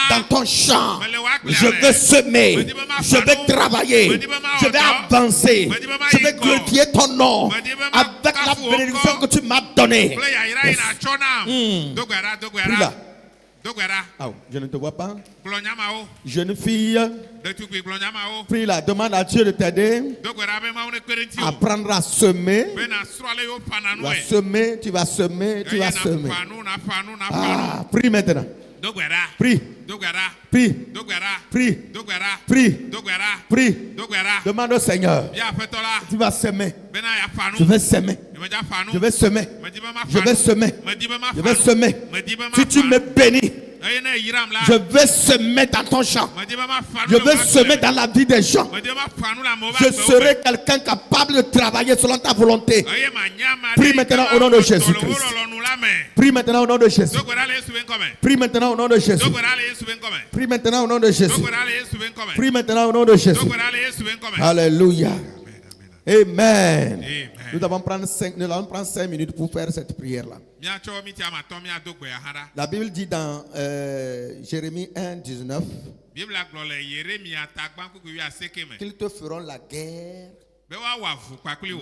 dans ton champ. Je veux semer. Je veux travailler. Je vais avancer. Je vais glorifier ton nom avec la bénédiction que tu m'as donnée. Yes. Prie là. Oh, je ne te vois pas. Jeune fille, prie là, demande à Dieu de t'aider. Apprendre à semer. Tu vas semer, tu vas semer, tu vas semer. Ah, prie maintenant. Prie. Prie. Prie. Prie. Prie. Demande au Seigneur. Tu vas semer. Je vais semer. Je vais semer. Je vais semer. Je vais semer. Si tu me bénis, je vais semer dans ton champ. Je vais semer dans la vie des gens. Je serai quelqu'un capable de travailler selon ta volonté. Prie maintenant au nom de Jésus-Christ. Prie maintenant au nom de Jésus. Prie maintenant au nom de Jésus. Prie maintenant au nom de Jésus. Prie maintenant au nom de Jésus. Alléluia. Amen. Nous allons prendre 5 minutes pour faire cette prière-là. La Bible dit dans Jérémie 1, 19 qu'ils te feront la guerre,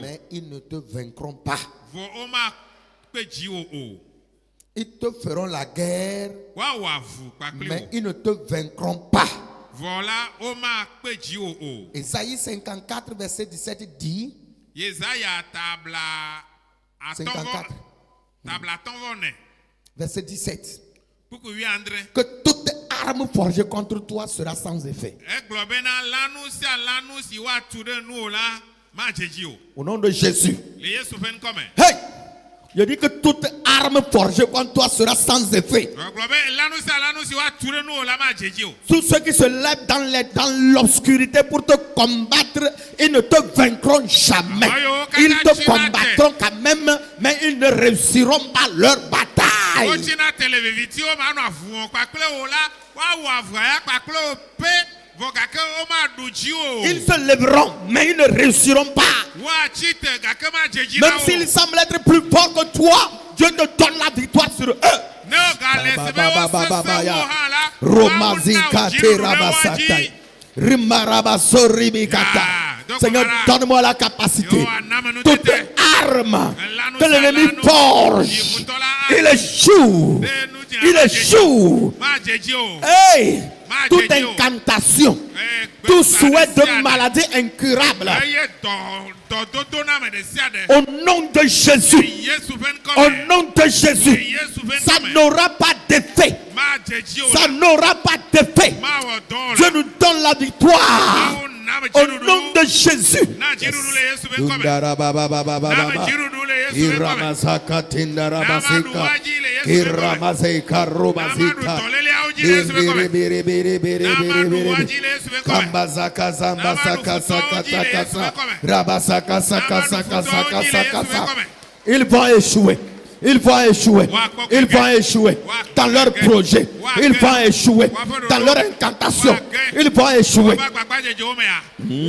mais ils ne te vaincront pas. Ils te feront la guerre, mais ils ne te vaincront pas. Ésaïe 54, verset 17 dit 54, verset 17, que toute arme forgée contre toi sera sans effet. Au nom de Jésus. Hey! Je dis que toute arme forgée contre toi sera sans effet. Tous ceux qui se lèvent dans l'obscurité pour te combattre, ils ne te vaincront jamais. Ils te combattront quand même, mais ils ne réussiront pas leur bataille. Ils se lèveront, mais ils ne réussiront pas. Même s'ils semblent être plus forts que toi, Dieu te donne la victoire sur eux. Seigneur, donne-moi la capacité. Toute arme que l'ennemi forge, il échoue. Il échoue. Hey! Toute incantation, tout souhait de maladie incurable, au nom de Jésus, au nom de Jésus, ça n'aura pas d'effet. Ça n'aura pas d'effet. Dieu nous donne la victoire. Au nom de Jésus. Ils vont échouer. Ils vont échouer. Ils vont échouer dans leur projet. Ils vont échouer dans leur incantation. Ils vont échouer. Ils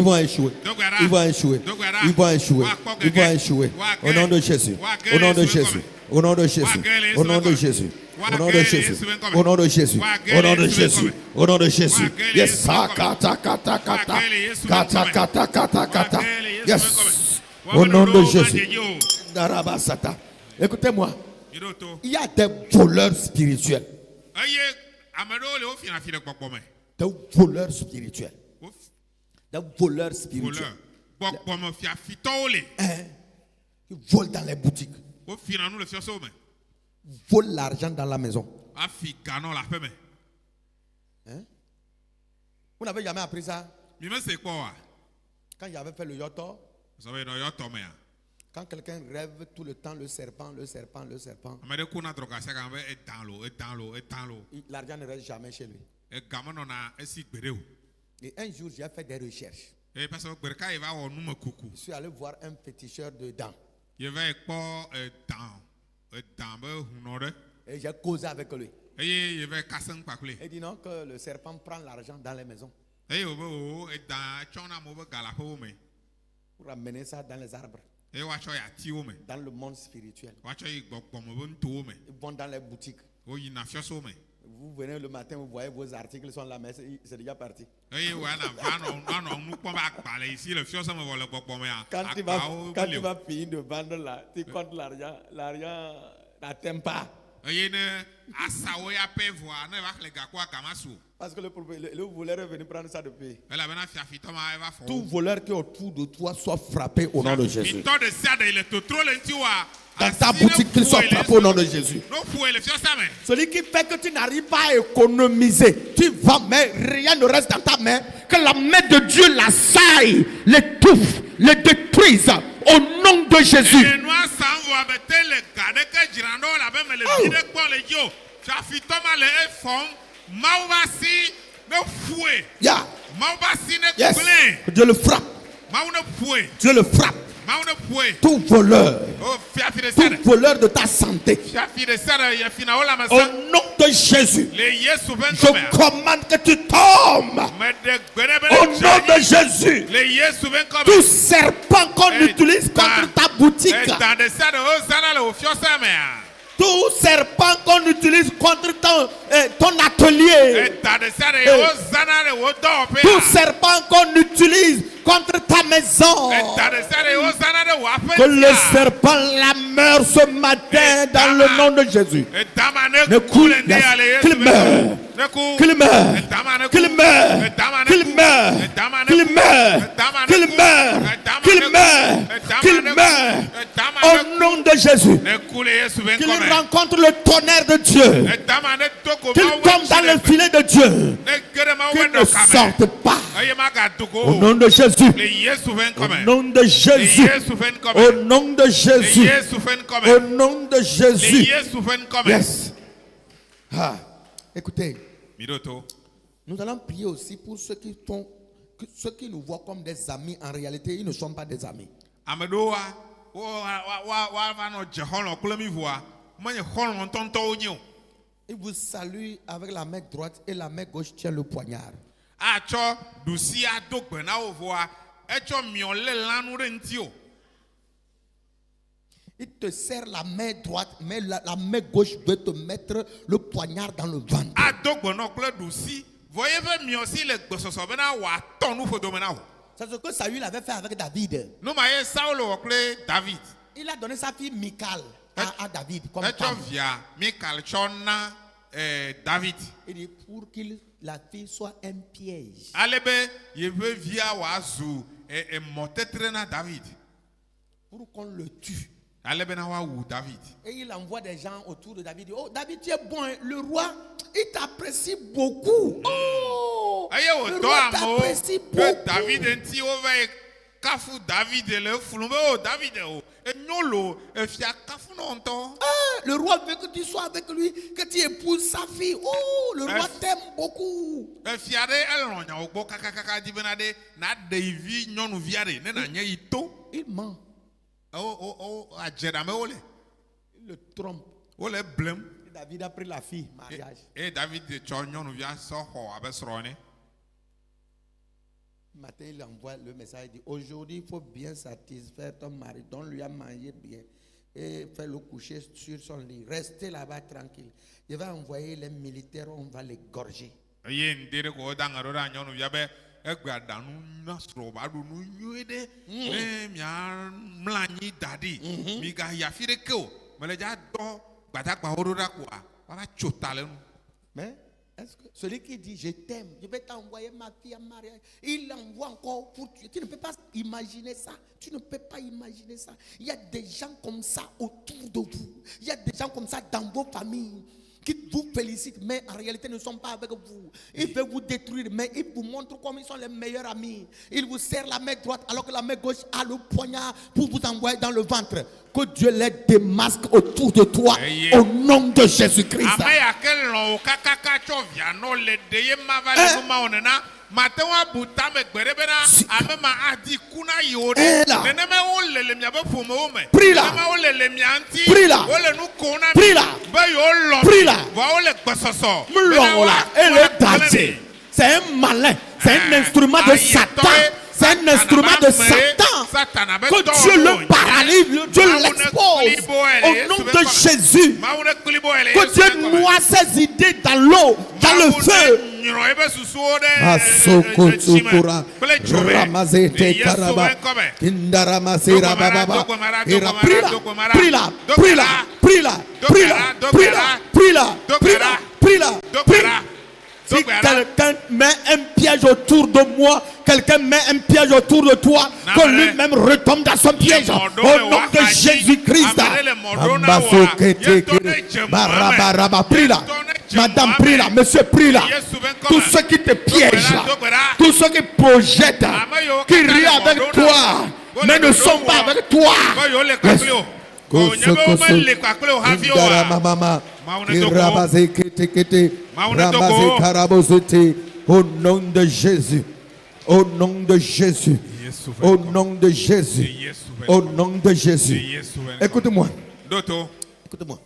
vont échouer. Ils vont échouer. Ils vont échouer. Ils vont échouer. Au nom de Jésus. Au nom de Jésus. Au nom de Jésus. Au nom de Jésus. Au nom de Jésus. Au nom de Jésus. Au nom de Jésus. Au nom de Jésus. Yes. Kata kata kata. Kata kata kata kata. Yes. Au nom de Jésus. Darabasata. Écoutez-moi. Il y a des voleurs spirituels. Des voleurs spirituels. Des voleurs spirituels. Ils volent dans les boutiques. Volent l'argent dans la maison. Hein? Vous n'avez jamais appris ça? Quand j'avais fait le yoto, quand quelqu'un rêve tout le temps le serpent, l'argent ne reste jamais chez lui. Et un jour, j'ai fait des recherches. Je suis allé voir un féticheur de dents. Et j'ai causé avec lui. Il dit non, que le serpent prend l'argent dans les maisons pour amener ça dans les arbres. Dans le monde spirituel. Ils vont dans les boutiques. Vous venez le matin, vous voyez vos articles sont là, mais c'est déjà parti. Quand tu vas finir de vendre là, tu comptes l'argent n'atteint pas. Parce que le voleur est venu prendre ça depuis. Tout voleur qui est autour de toi soit frappé au nom de Jésus. Dans ta boutique, qu'il soit frappé au nom de Jésus. Celui qui fait que tu n'arrives pas à économiser, tu vas, mais rien ne reste dans ta main, que la main de Dieu l'assaille, l'étouffe, le détruise au nom de Jésus. Yeah. Yes. Dieu le frappe. Dieu le frappe. Tout voleur de ta santé, au nom de Jésus, je commande que tu tombes au nom de Jésus. Tout serpent qu'on utilise contre ta boutique, tout serpent qu'on utilise contre ton atelier, tout serpent qu'on utilise contre ta maison, que le serpent la meurt ce matin dans le nom de Jésus. Qu'il meurt. Qu'il meurt. Qu'il meurt. Qu'il meurt. Qu'il meurt. Qu'il meurt. Qu'il meurt. Qu'il meurt. Au nom de Jésus. Qu'il rencontre le tonnerre de Dieu. Qu'il tombe dans le filet de Dieu. Qu'il ne sorte pas. Au nom de Jésus. Au nom de Jésus. Au nom de Jésus. Au nom de Jésus. Yes. Ah. Écoutez. Nous allons prier aussi pour ceux qui nous voient comme des amis. En réalité, ils ne sont pas des amis. Il vous salue avec la main droite et la main gauche tient le poignard. Il te serre la main droite, mais la main gauche veut te mettre le poignard dans le ventre. C'est ce que Saül avait fait avec David. Il a donné sa fille Michal à David comme femme. Il dit pour que la fille soit un piège. Pour qu'on le tue. Et il envoie des gens autour de David. Oh, David, tu es bon. Hein? Le roi, il t'apprécie beaucoup. Oh, le roi t'apprécie beaucoup. Le roi veut que tu sois avec lui, que tu épouses sa fille. Oh, le roi t'aime beaucoup. Il ment. Il le trompe. Et David a pris la fille, mariage. Matin, il envoie le message, il dit, aujourd'hui, il faut bien satisfaire ton mari, donne-lui à manger bien et fais le coucher sur son lit. Restez là-bas tranquille. Il va envoyer les militaires, on va les gorger. Mais est-ce que celui qui dit je t'aime, je vais t'envoyer ma fille en mariage, il l'envoie encore pour tuer. Tu ne peux pas imaginer ça. Tu ne peux pas imaginer ça. Il y a des gens comme ça autour de vous. Il y a des gens comme ça dans vos familles qui vous félicitent, mais en réalité ne sont pas avec vous. Ils veulent vous détruire, mais ils vous montrent comme ils sont les meilleurs amis. Ils vous serrent la main droite alors que la main gauche a le poignard pour vous envoyer dans le ventre. Que Dieu les démasque autour de toi au nom de Jésus-Christ. Prie-la. C'est un malin, c'est un instrument de Satan. C'est un instrument de Satan. Que Dieu le paralyse, Dieu l'expose au nom de Jésus. Que Dieu noie ses idées dans l'eau, dans le feu. Prie-la. Si quelqu'un met un piège autour de moi, quelqu'un met un piège autour de toi, que lui-même retombe dans son piège. Au nom de Jésus-Christ. Prie-la. Madame, prie-la. Monsieur, prie-la. Tous ceux qui te piègent, tous ceux qui projettent, qui rient avec toi, mais ne sont pas avec toi. Au nom de Jésus, au nom de Jésus, au nom de Jésus, au nom de Jésus. Écoute-moi. Écoute-moi.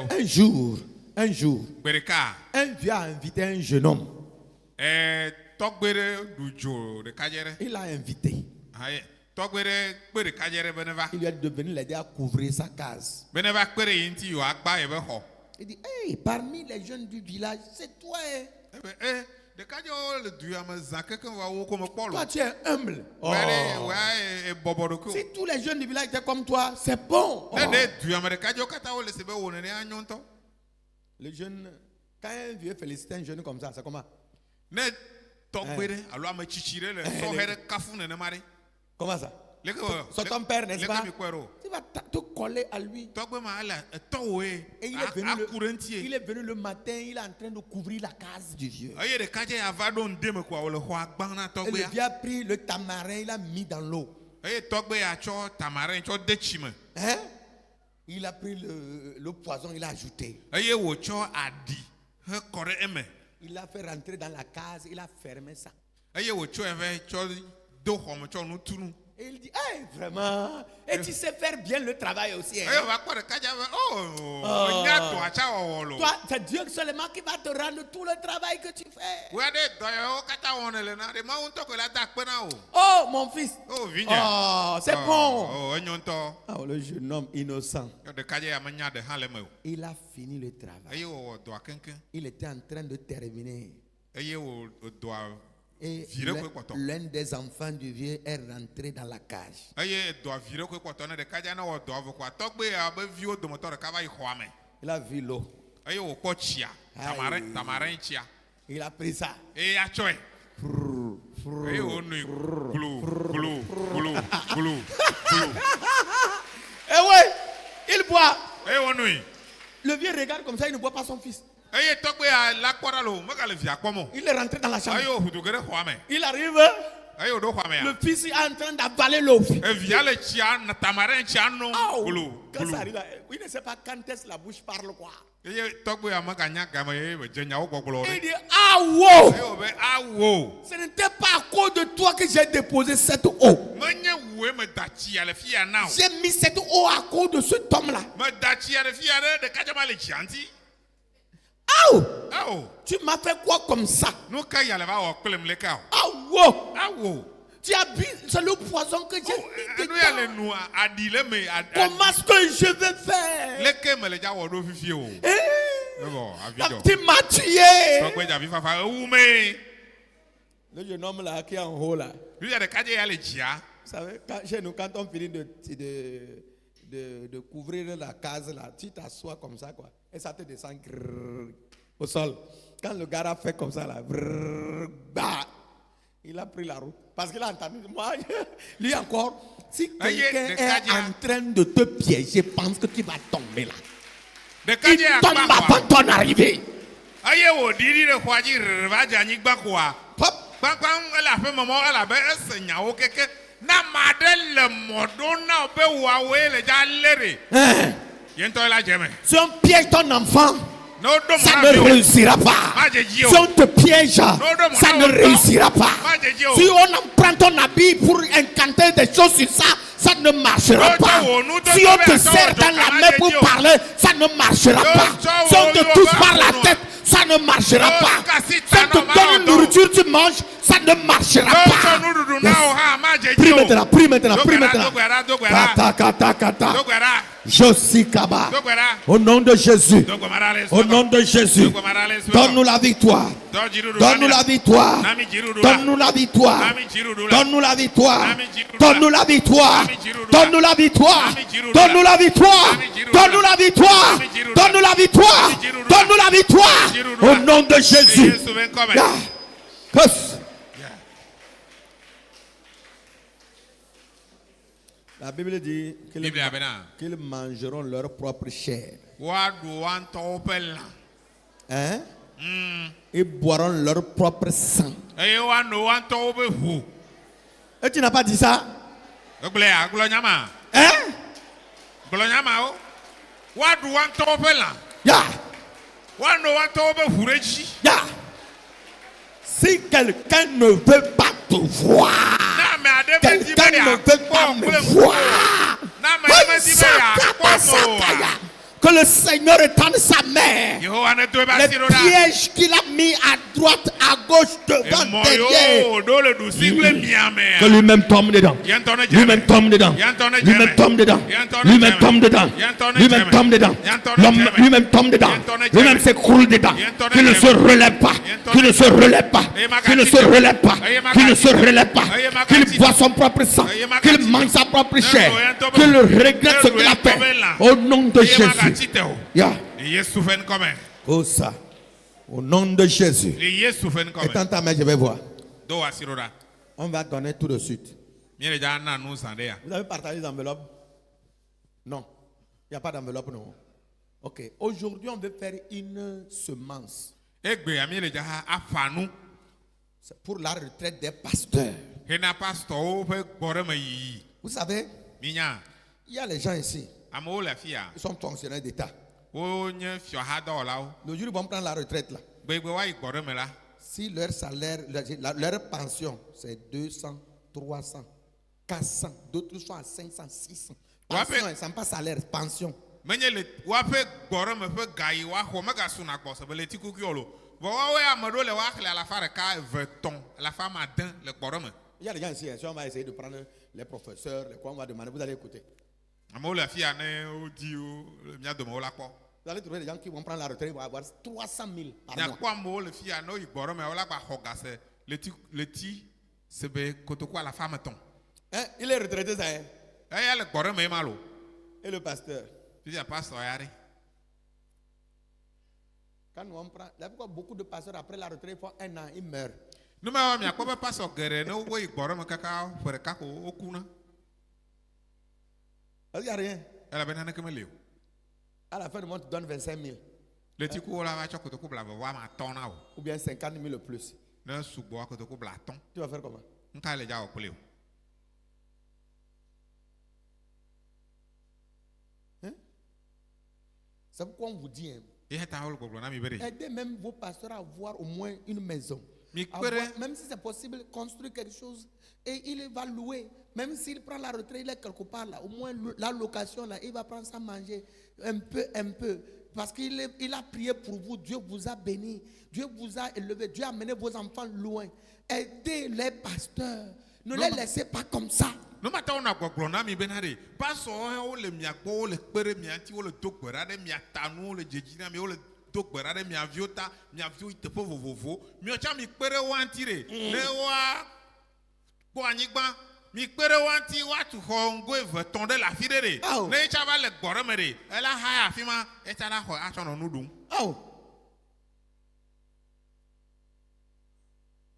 Un jour, un vieux a invité un jeune homme. Il l'a invité. Il lui a dit de venir l'aider à couvrir sa case. Il dit, hey, parmi les jeunes du village, c'est toi. Toi, tu es humble. Oh. Si tous les jeunes du village étaient comme toi, c'est bon. Oh. Les jeunes, quand un vieux félicite un jeune comme ça, c'est comment? Comment ça? C'est ton père, n'est-ce pas? mi kwero. Tu vas te coller à lui. Togbe ma ala towe. Et il est venu le matin, il est en train de couvrir la case du vieux. Aye de kaje avado ndeme kwa ole ho agbana Et togbe le ya. vieux a pris le tamarin, il a mis dans l'eau. Aye togbe ya cho tamarin cho dechime. Hein? Il a pris le poison, il a ajouté. Aye wo cho adi. He kore eme. Il l'a fait rentrer dans la case, il a fermé ça. Aye wo cho eve cho do homo cho no tunu. Et il dit, hey, vraiment, et tu sais faire bien le travail aussi. Hein? Aye va kwa de kaje oh nya to acha wolo. Toi, c'est Dieu seulement qui va te rendre tout le travail que tu fais. We de doyo kata wonele na de ma unto ko la dakpena o. Oh, mon fils. Oh vinya. Oh, c'est bon. Oh enyonto. Oh, le jeune homme innocent. Yo de kaje amanya de haleme o. Il a fini le travail. Aye wo do akenken. Il était en train de terminer. Aye wo do Et l'un des enfants du vieux est rentré dans la cage. Il a vu l'eau. Il a pris ça. Et ouais, il boit. Le vieux regarde comme ça, il ne boit pas son fils. Il est rentré dans la chambre. Il arrive. Le fils est en train d'avaler l'eau. Oh, quand ça arrive, il ne sait pas quand est-ce que la bouche parle quoi. Il dit ah wow. Ce n'était pas à cause de toi que j'ai déposé cette eau. J'ai mis cette eau à cause de cet homme-là. Oh, tu m'as fait quoi comme ça? Ah wow. Tu as bu, c'est le poison que j'ai mis dedans. Comment est-ce que je vais faire? Tu m'as tué. Le jeune homme là qui est en haut là. Vous savez, chez nous, quand on finit de couvrir la case là, tu t'assois comme ça quoi. Et ça te descend au sol. Quand le gars a fait comme ça là, il a pris la route. Parce qu'il a entendu, moi, lui encore, si quelqu'un est en train de te piéger, pense que tu vas tomber là. Il tombe avant ton arrivée. Si on piège ton enfant, ça ne réussira pas. Si on te piège, ça ne réussira pas. Si on en prend ton habit pour incanter des choses sur ça, ça ne marchera pas. Si on te serre dans la main pour parler, ça ne marchera pas. Si on te touche par la tête, ça ne marchera pas. Si on te donne une nourriture, tu manges, ça ne marchera pas. Prie maintenant. Kata. Josikaba. Au nom de Jésus. Au nom de Jésus. Donne-nous la victoire. Donne-nous la victoire. Donne-nous la victoire. Donne-nous la victoire. Donne-nous la victoire. Donne-nous la victoire. Donne-nous la victoire. Donne-nous la victoire. Donne-nous la victoire. Donne-nous la victoire. Au nom de Jésus. La Bible dit qu'ils mangeront leur propre chair. Hein? Ils boiront leur propre sang. Et tu n'as pas dit ça? Hein? Si quelqu'un ne veut pas te voir, quelqu'un ne veut pas me voir, que le Seigneur étende sa main. Les pièges qu'il a mis à droite, à gauche, devant, derrière. Que lui-même tombe dedans. Lui-même tombe dedans. Lui-même tombe dedans. Lui-même tombe dedans. Lui-même tombe dedans. Lui-même tombe dedans. Lui-même s'écroule dedans. Qu'il ne se relève pas. Qu'il ne se relève pas. Qu'il ne se relève pas. Qu'il ne se relève pas. Qu'il boit son propre sang. Qu'il mange sa propre chair. Qu'il regrette ce qu'il a fait. Au nom de Jésus. Yeah. Oh ça. Au nom de Jésus. Étends ta main, je vais voir. On va donner tout de suite. Vous avez partagé les enveloppes? Non. Il n'y a pas d'enveloppe, non. Ok. Aujourd'hui, on veut faire une semence. C'est pour la retraite des pasteurs. Vous savez, il y a les gens ici. Ils sont fonctionnaires d'État. Le jour où ils vont prendre la retraite là. Si leur salaire, leur pension, c'est 200, 300, 400, d'autres sont à 500, 600. Pension, ils ne sont pas salaire, pension. Il y a des gens ici, si on va essayer de prendre les professeurs, les quoi, on va demander, vous allez écouter. Vous allez trouver des gens qui vont prendre la retraite, ils vont avoir 300 000 par mois. Hein? Il est retraité, ça est. Et le pasteur. Quand on prend, il y a beaucoup de pasteurs après la retraite, ils font 1 an, ils meurent. Il n'y a rien. À la fin du mois, tu donnes 25 000. Ou bien 50 000 le plus. Tu vas faire comment? Hein? C'est pourquoi on vous dit, hein, aidez même vos pasteurs à avoir au moins une maison. Même si c'est possible, construire quelque chose et il va louer. Même s'il prend la retraite, il est quelque part là. Au moins la location là, il va prendre ça manger un peu. Parce qu'il a prié pour vous. Dieu vous a béni. Dieu vous a élevé. Dieu a amené vos enfants loin. Aidez les pasteurs. Ne les laissez pas comme ça.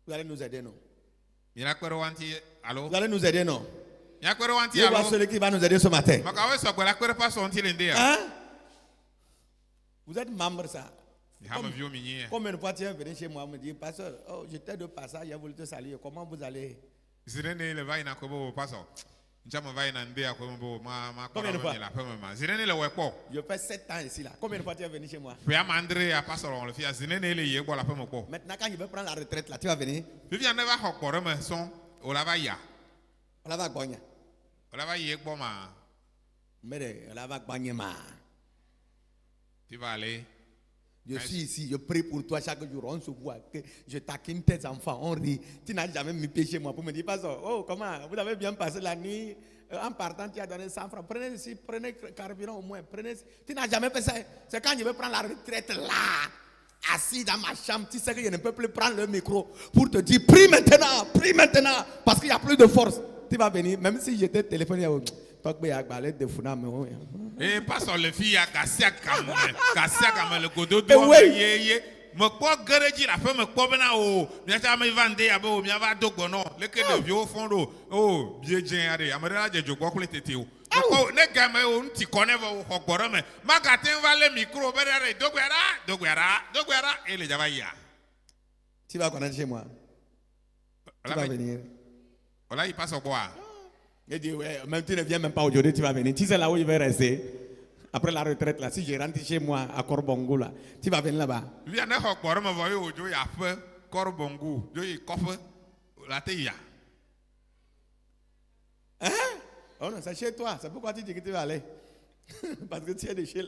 Vous allez nous aider, non? Vous allez nous aider, non? Je vois celui qui va nous aider ce matin. Hein? Vous êtes membre, ça. Combien de fois tu es venu chez moi me dire, pasteur, j'étais de passage, j'ai voulu te saluer. Comment vous allez? Combien de fois? Je fais 7 ans ici là. Combien de fois tu es venu chez moi? Maintenant quand je vais prendre la retraite là, tu vas venir? On va gagner. Mais on va gagner ma. Tu vas aller. Je suis ici, je prie pour toi chaque jour. On se voit, que je taquine tes enfants, on rit. Tu n'as jamais mis pied chez moi pour me dire, pasteur, comment, vous avez bien passé la nuit. En partant, tu as donné 100 francs. Prenez carburant au moins. Tu n'as jamais fait ça. C'est quand je vais prendre la retraite là, assis dans ma chambre, tu sais que je ne peux plus prendre le micro pour te dire, prie maintenant, parce qu'il n'y a plus de force. Tu vas venir, même si j'étais téléphoné, et pas sur les filles à Gassia le godo me quoi gareji la femme quoi bena o mi ata me vande abo mi ava dogo no le ke de vieux fondo bien jenare amara je jogo ko le tete o ko ne game o nti koneva o gboro me magatin va le micro berere doguera et le java ya. Tu vas connaître chez moi. Tu vas venir. Voilà, il passe au bois. Il dit, ouais, même tu ne viens même pas aujourd'hui, tu vas venir. Tu sais là où je vais rester. Après la retraite, là, si je rentre chez moi à Corbongo, là, tu vas venir là-bas. Viens de Hokboro, me voyez aujourd'hui à feu, Corbongo, je coffre la théia. Hein? Oh non, c'est chez toi. C'est pourquoi tu dis que tu vas aller. Parce que tu es de chez.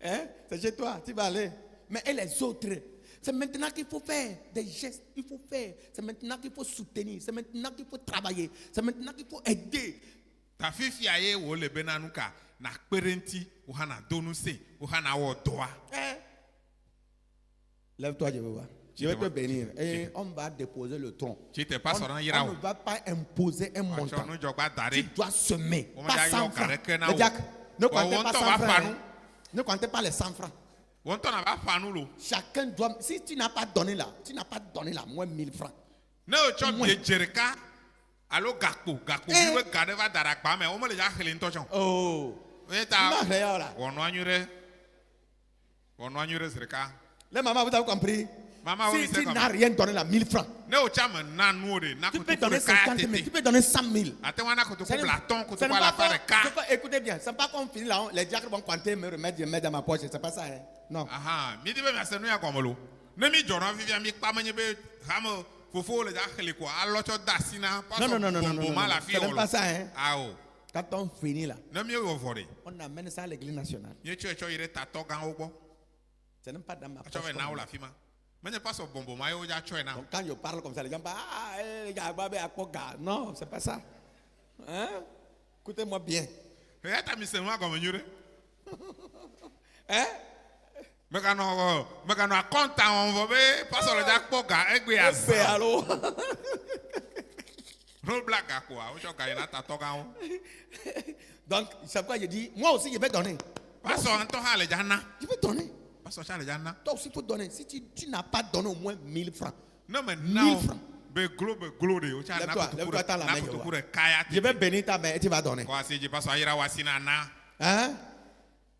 Hein? C'est chez toi, tu vas aller. Mais et les autres? C'est maintenant qu'il faut faire des gestes, il faut faire. C'est maintenant qu'il faut soutenir, c'est maintenant qu'il faut travailler, c'est maintenant qu'il faut aider. Ta fifi aye wo le benanuka na kperenti o hana donuse o hana wodoa. Lève-toi, je vais voir. Je vais te bénir et on va déposer le tronc. On ne va pas imposer un montant. Tu dois semer. Pas 100 francs. Ne comptez pas 100 francs. Ne comptez pas les 100 francs. Chacun doit. Si tu n'as pas donné là, moins 1000 francs. Alo gakpo biwe gade va da rakpa me o me le ja khele nto chon. Oh. Eta Ma rien là. wono anyure zreka. Les mamans, vous avez compris? Maman, oui, Si c'est tu comme n'as rien donné là, 1000 francs. Ne o chama na nuore na Tu ko peux to donner 50 000, tu peux donner 100 000. Ate wana ko to Ce ko n'est- blaton ko ce to n'est la pas faire comme- ka. Écoutez bien, c'est pas comme fini là, les diacres vont compter, me remettre, mettre dans ma poche, c'est pas ça. Hein? Non. Aha, mi di be ma senu ya komolo. Ne mi joro vivia mi pa menye be hamo fofo le ja khele ko alo cho dasina pa Non, non, non, non, non, non, ma la non. fi Ce n'est pas ça. Hein? Ah oh. Quand on finit là, Ne mi o vore. on amène ça à l'église nationale. Ye cho ire ta to gan ogbo. Ce n'est pas dans ma poche. Cho ve na o la fi ma. Menye pa so bombo ma yo ja cho na. Donc quand je parle comme ça, les gens parlent, ah, les gars, à quoi gars? Non, c'est pas ça. Hein? Écoutez-moi bien. E ta mi se ma ko menyure. Hein? Me ka no akonta on vo be pa so le ja po ga egbe C'est asa. allô? No black quoi, o cho ka ina ta to gan o. Donc, c'est pourquoi je dis, moi aussi, je vais donner. Pa so nto ha le ja na. Je vais donner. Pa so cha le ja na. Toi aussi, il faut donner. Si tu n'as pas donné au moins 1000 francs, No me 1000 na francs. be glo de o cha na Lève-toi, ko lève-toi, tends la main, je ko vois. kaya Je vais bénir ta mère et tu vas donner. ko ase je pa so ayira wasina na. Hein?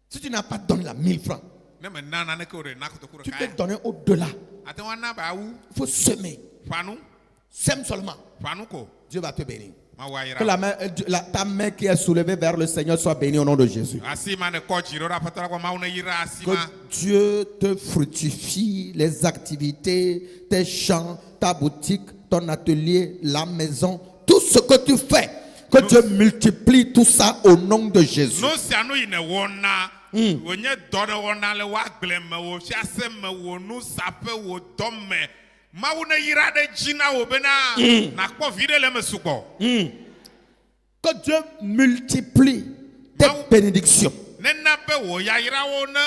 Si tu n'as pas donné la 1000 francs, Ne me na ne ko re na ko tu peux kaya. donner au-delà. Ate wana ba wu Il faut semer. fanu Sème seulement. ko. Dieu va te bénir. Ma wa Que ayira. la main, ta main qui est soulevée vers le Seigneur soit bénie au nom de Jésus. Asima ne ko jiro ra patara ko ma una yira Que asima. Dieu te fructifie les activités, tes champs, ta boutique, ton atelier, la maison, tout ce que tu fais. Que Dieu multiplie tout ça au nom de Jésus. No sia no ine wona. Wo nye do ne wona le wa gble me wo fiase me wo nu sape wo do me. Ma una yira de jina wo bena na ko vide le me suko. Que Dieu multiplie tes bénédictions. Ne na be wo ya yira wo ne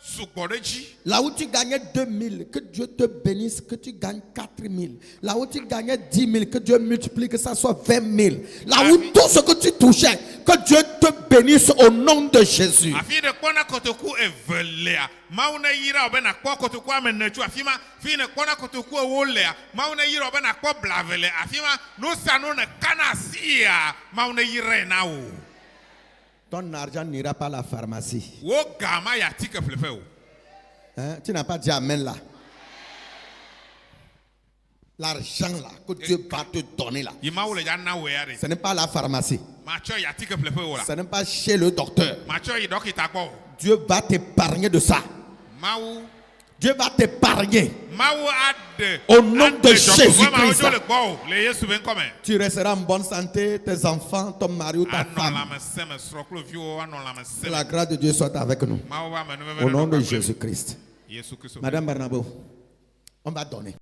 suko de ji. Là où tu gagnais 2000, que Dieu te bénisse, que tu gagnes 4000. Là où tu gagnais 10 000, que Dieu multiplie, que ça soit 20 000. Là où tout ce que tu touchais, que Dieu te bénisse au nom de Jésus. Afi de kona kotoku evelea. Ma una yira obena kwa kotoku amenechu afima fi ne kona kotoku ewolea. Ma una yira obena kwa blavele afima no sano ne kana sia. Ma una yira na o. Ton argent n'ira pas à la pharmacie. Wo gama ya tike flefe o. Hein? Tu n'as pas dit amen là. L'argent là que Dieu va te donner là, Yima wo le ja na we yare. ce n'est pas à la pharmacie. Ma cho ya tike flefe o la. Ce n'est pas chez le docteur. Ma cho yi dokita ko. Dieu va t'épargner de ça. Ma wo Dieu va t'épargner. ade. Au nom de Ade Jésus-Christ. joko, ma ojo le gbo le Yesu ben come. Tu resteras en bonne santé, tes enfants, ton mari ou ta Anon la femme. me seme sroklo vi o anon la me Que seme. la grâce de Dieu soit avec nous. Ma wo ba me no Au nom de Jésus-Christ. Yesu Kristo. Madame Barnabo, on va donner.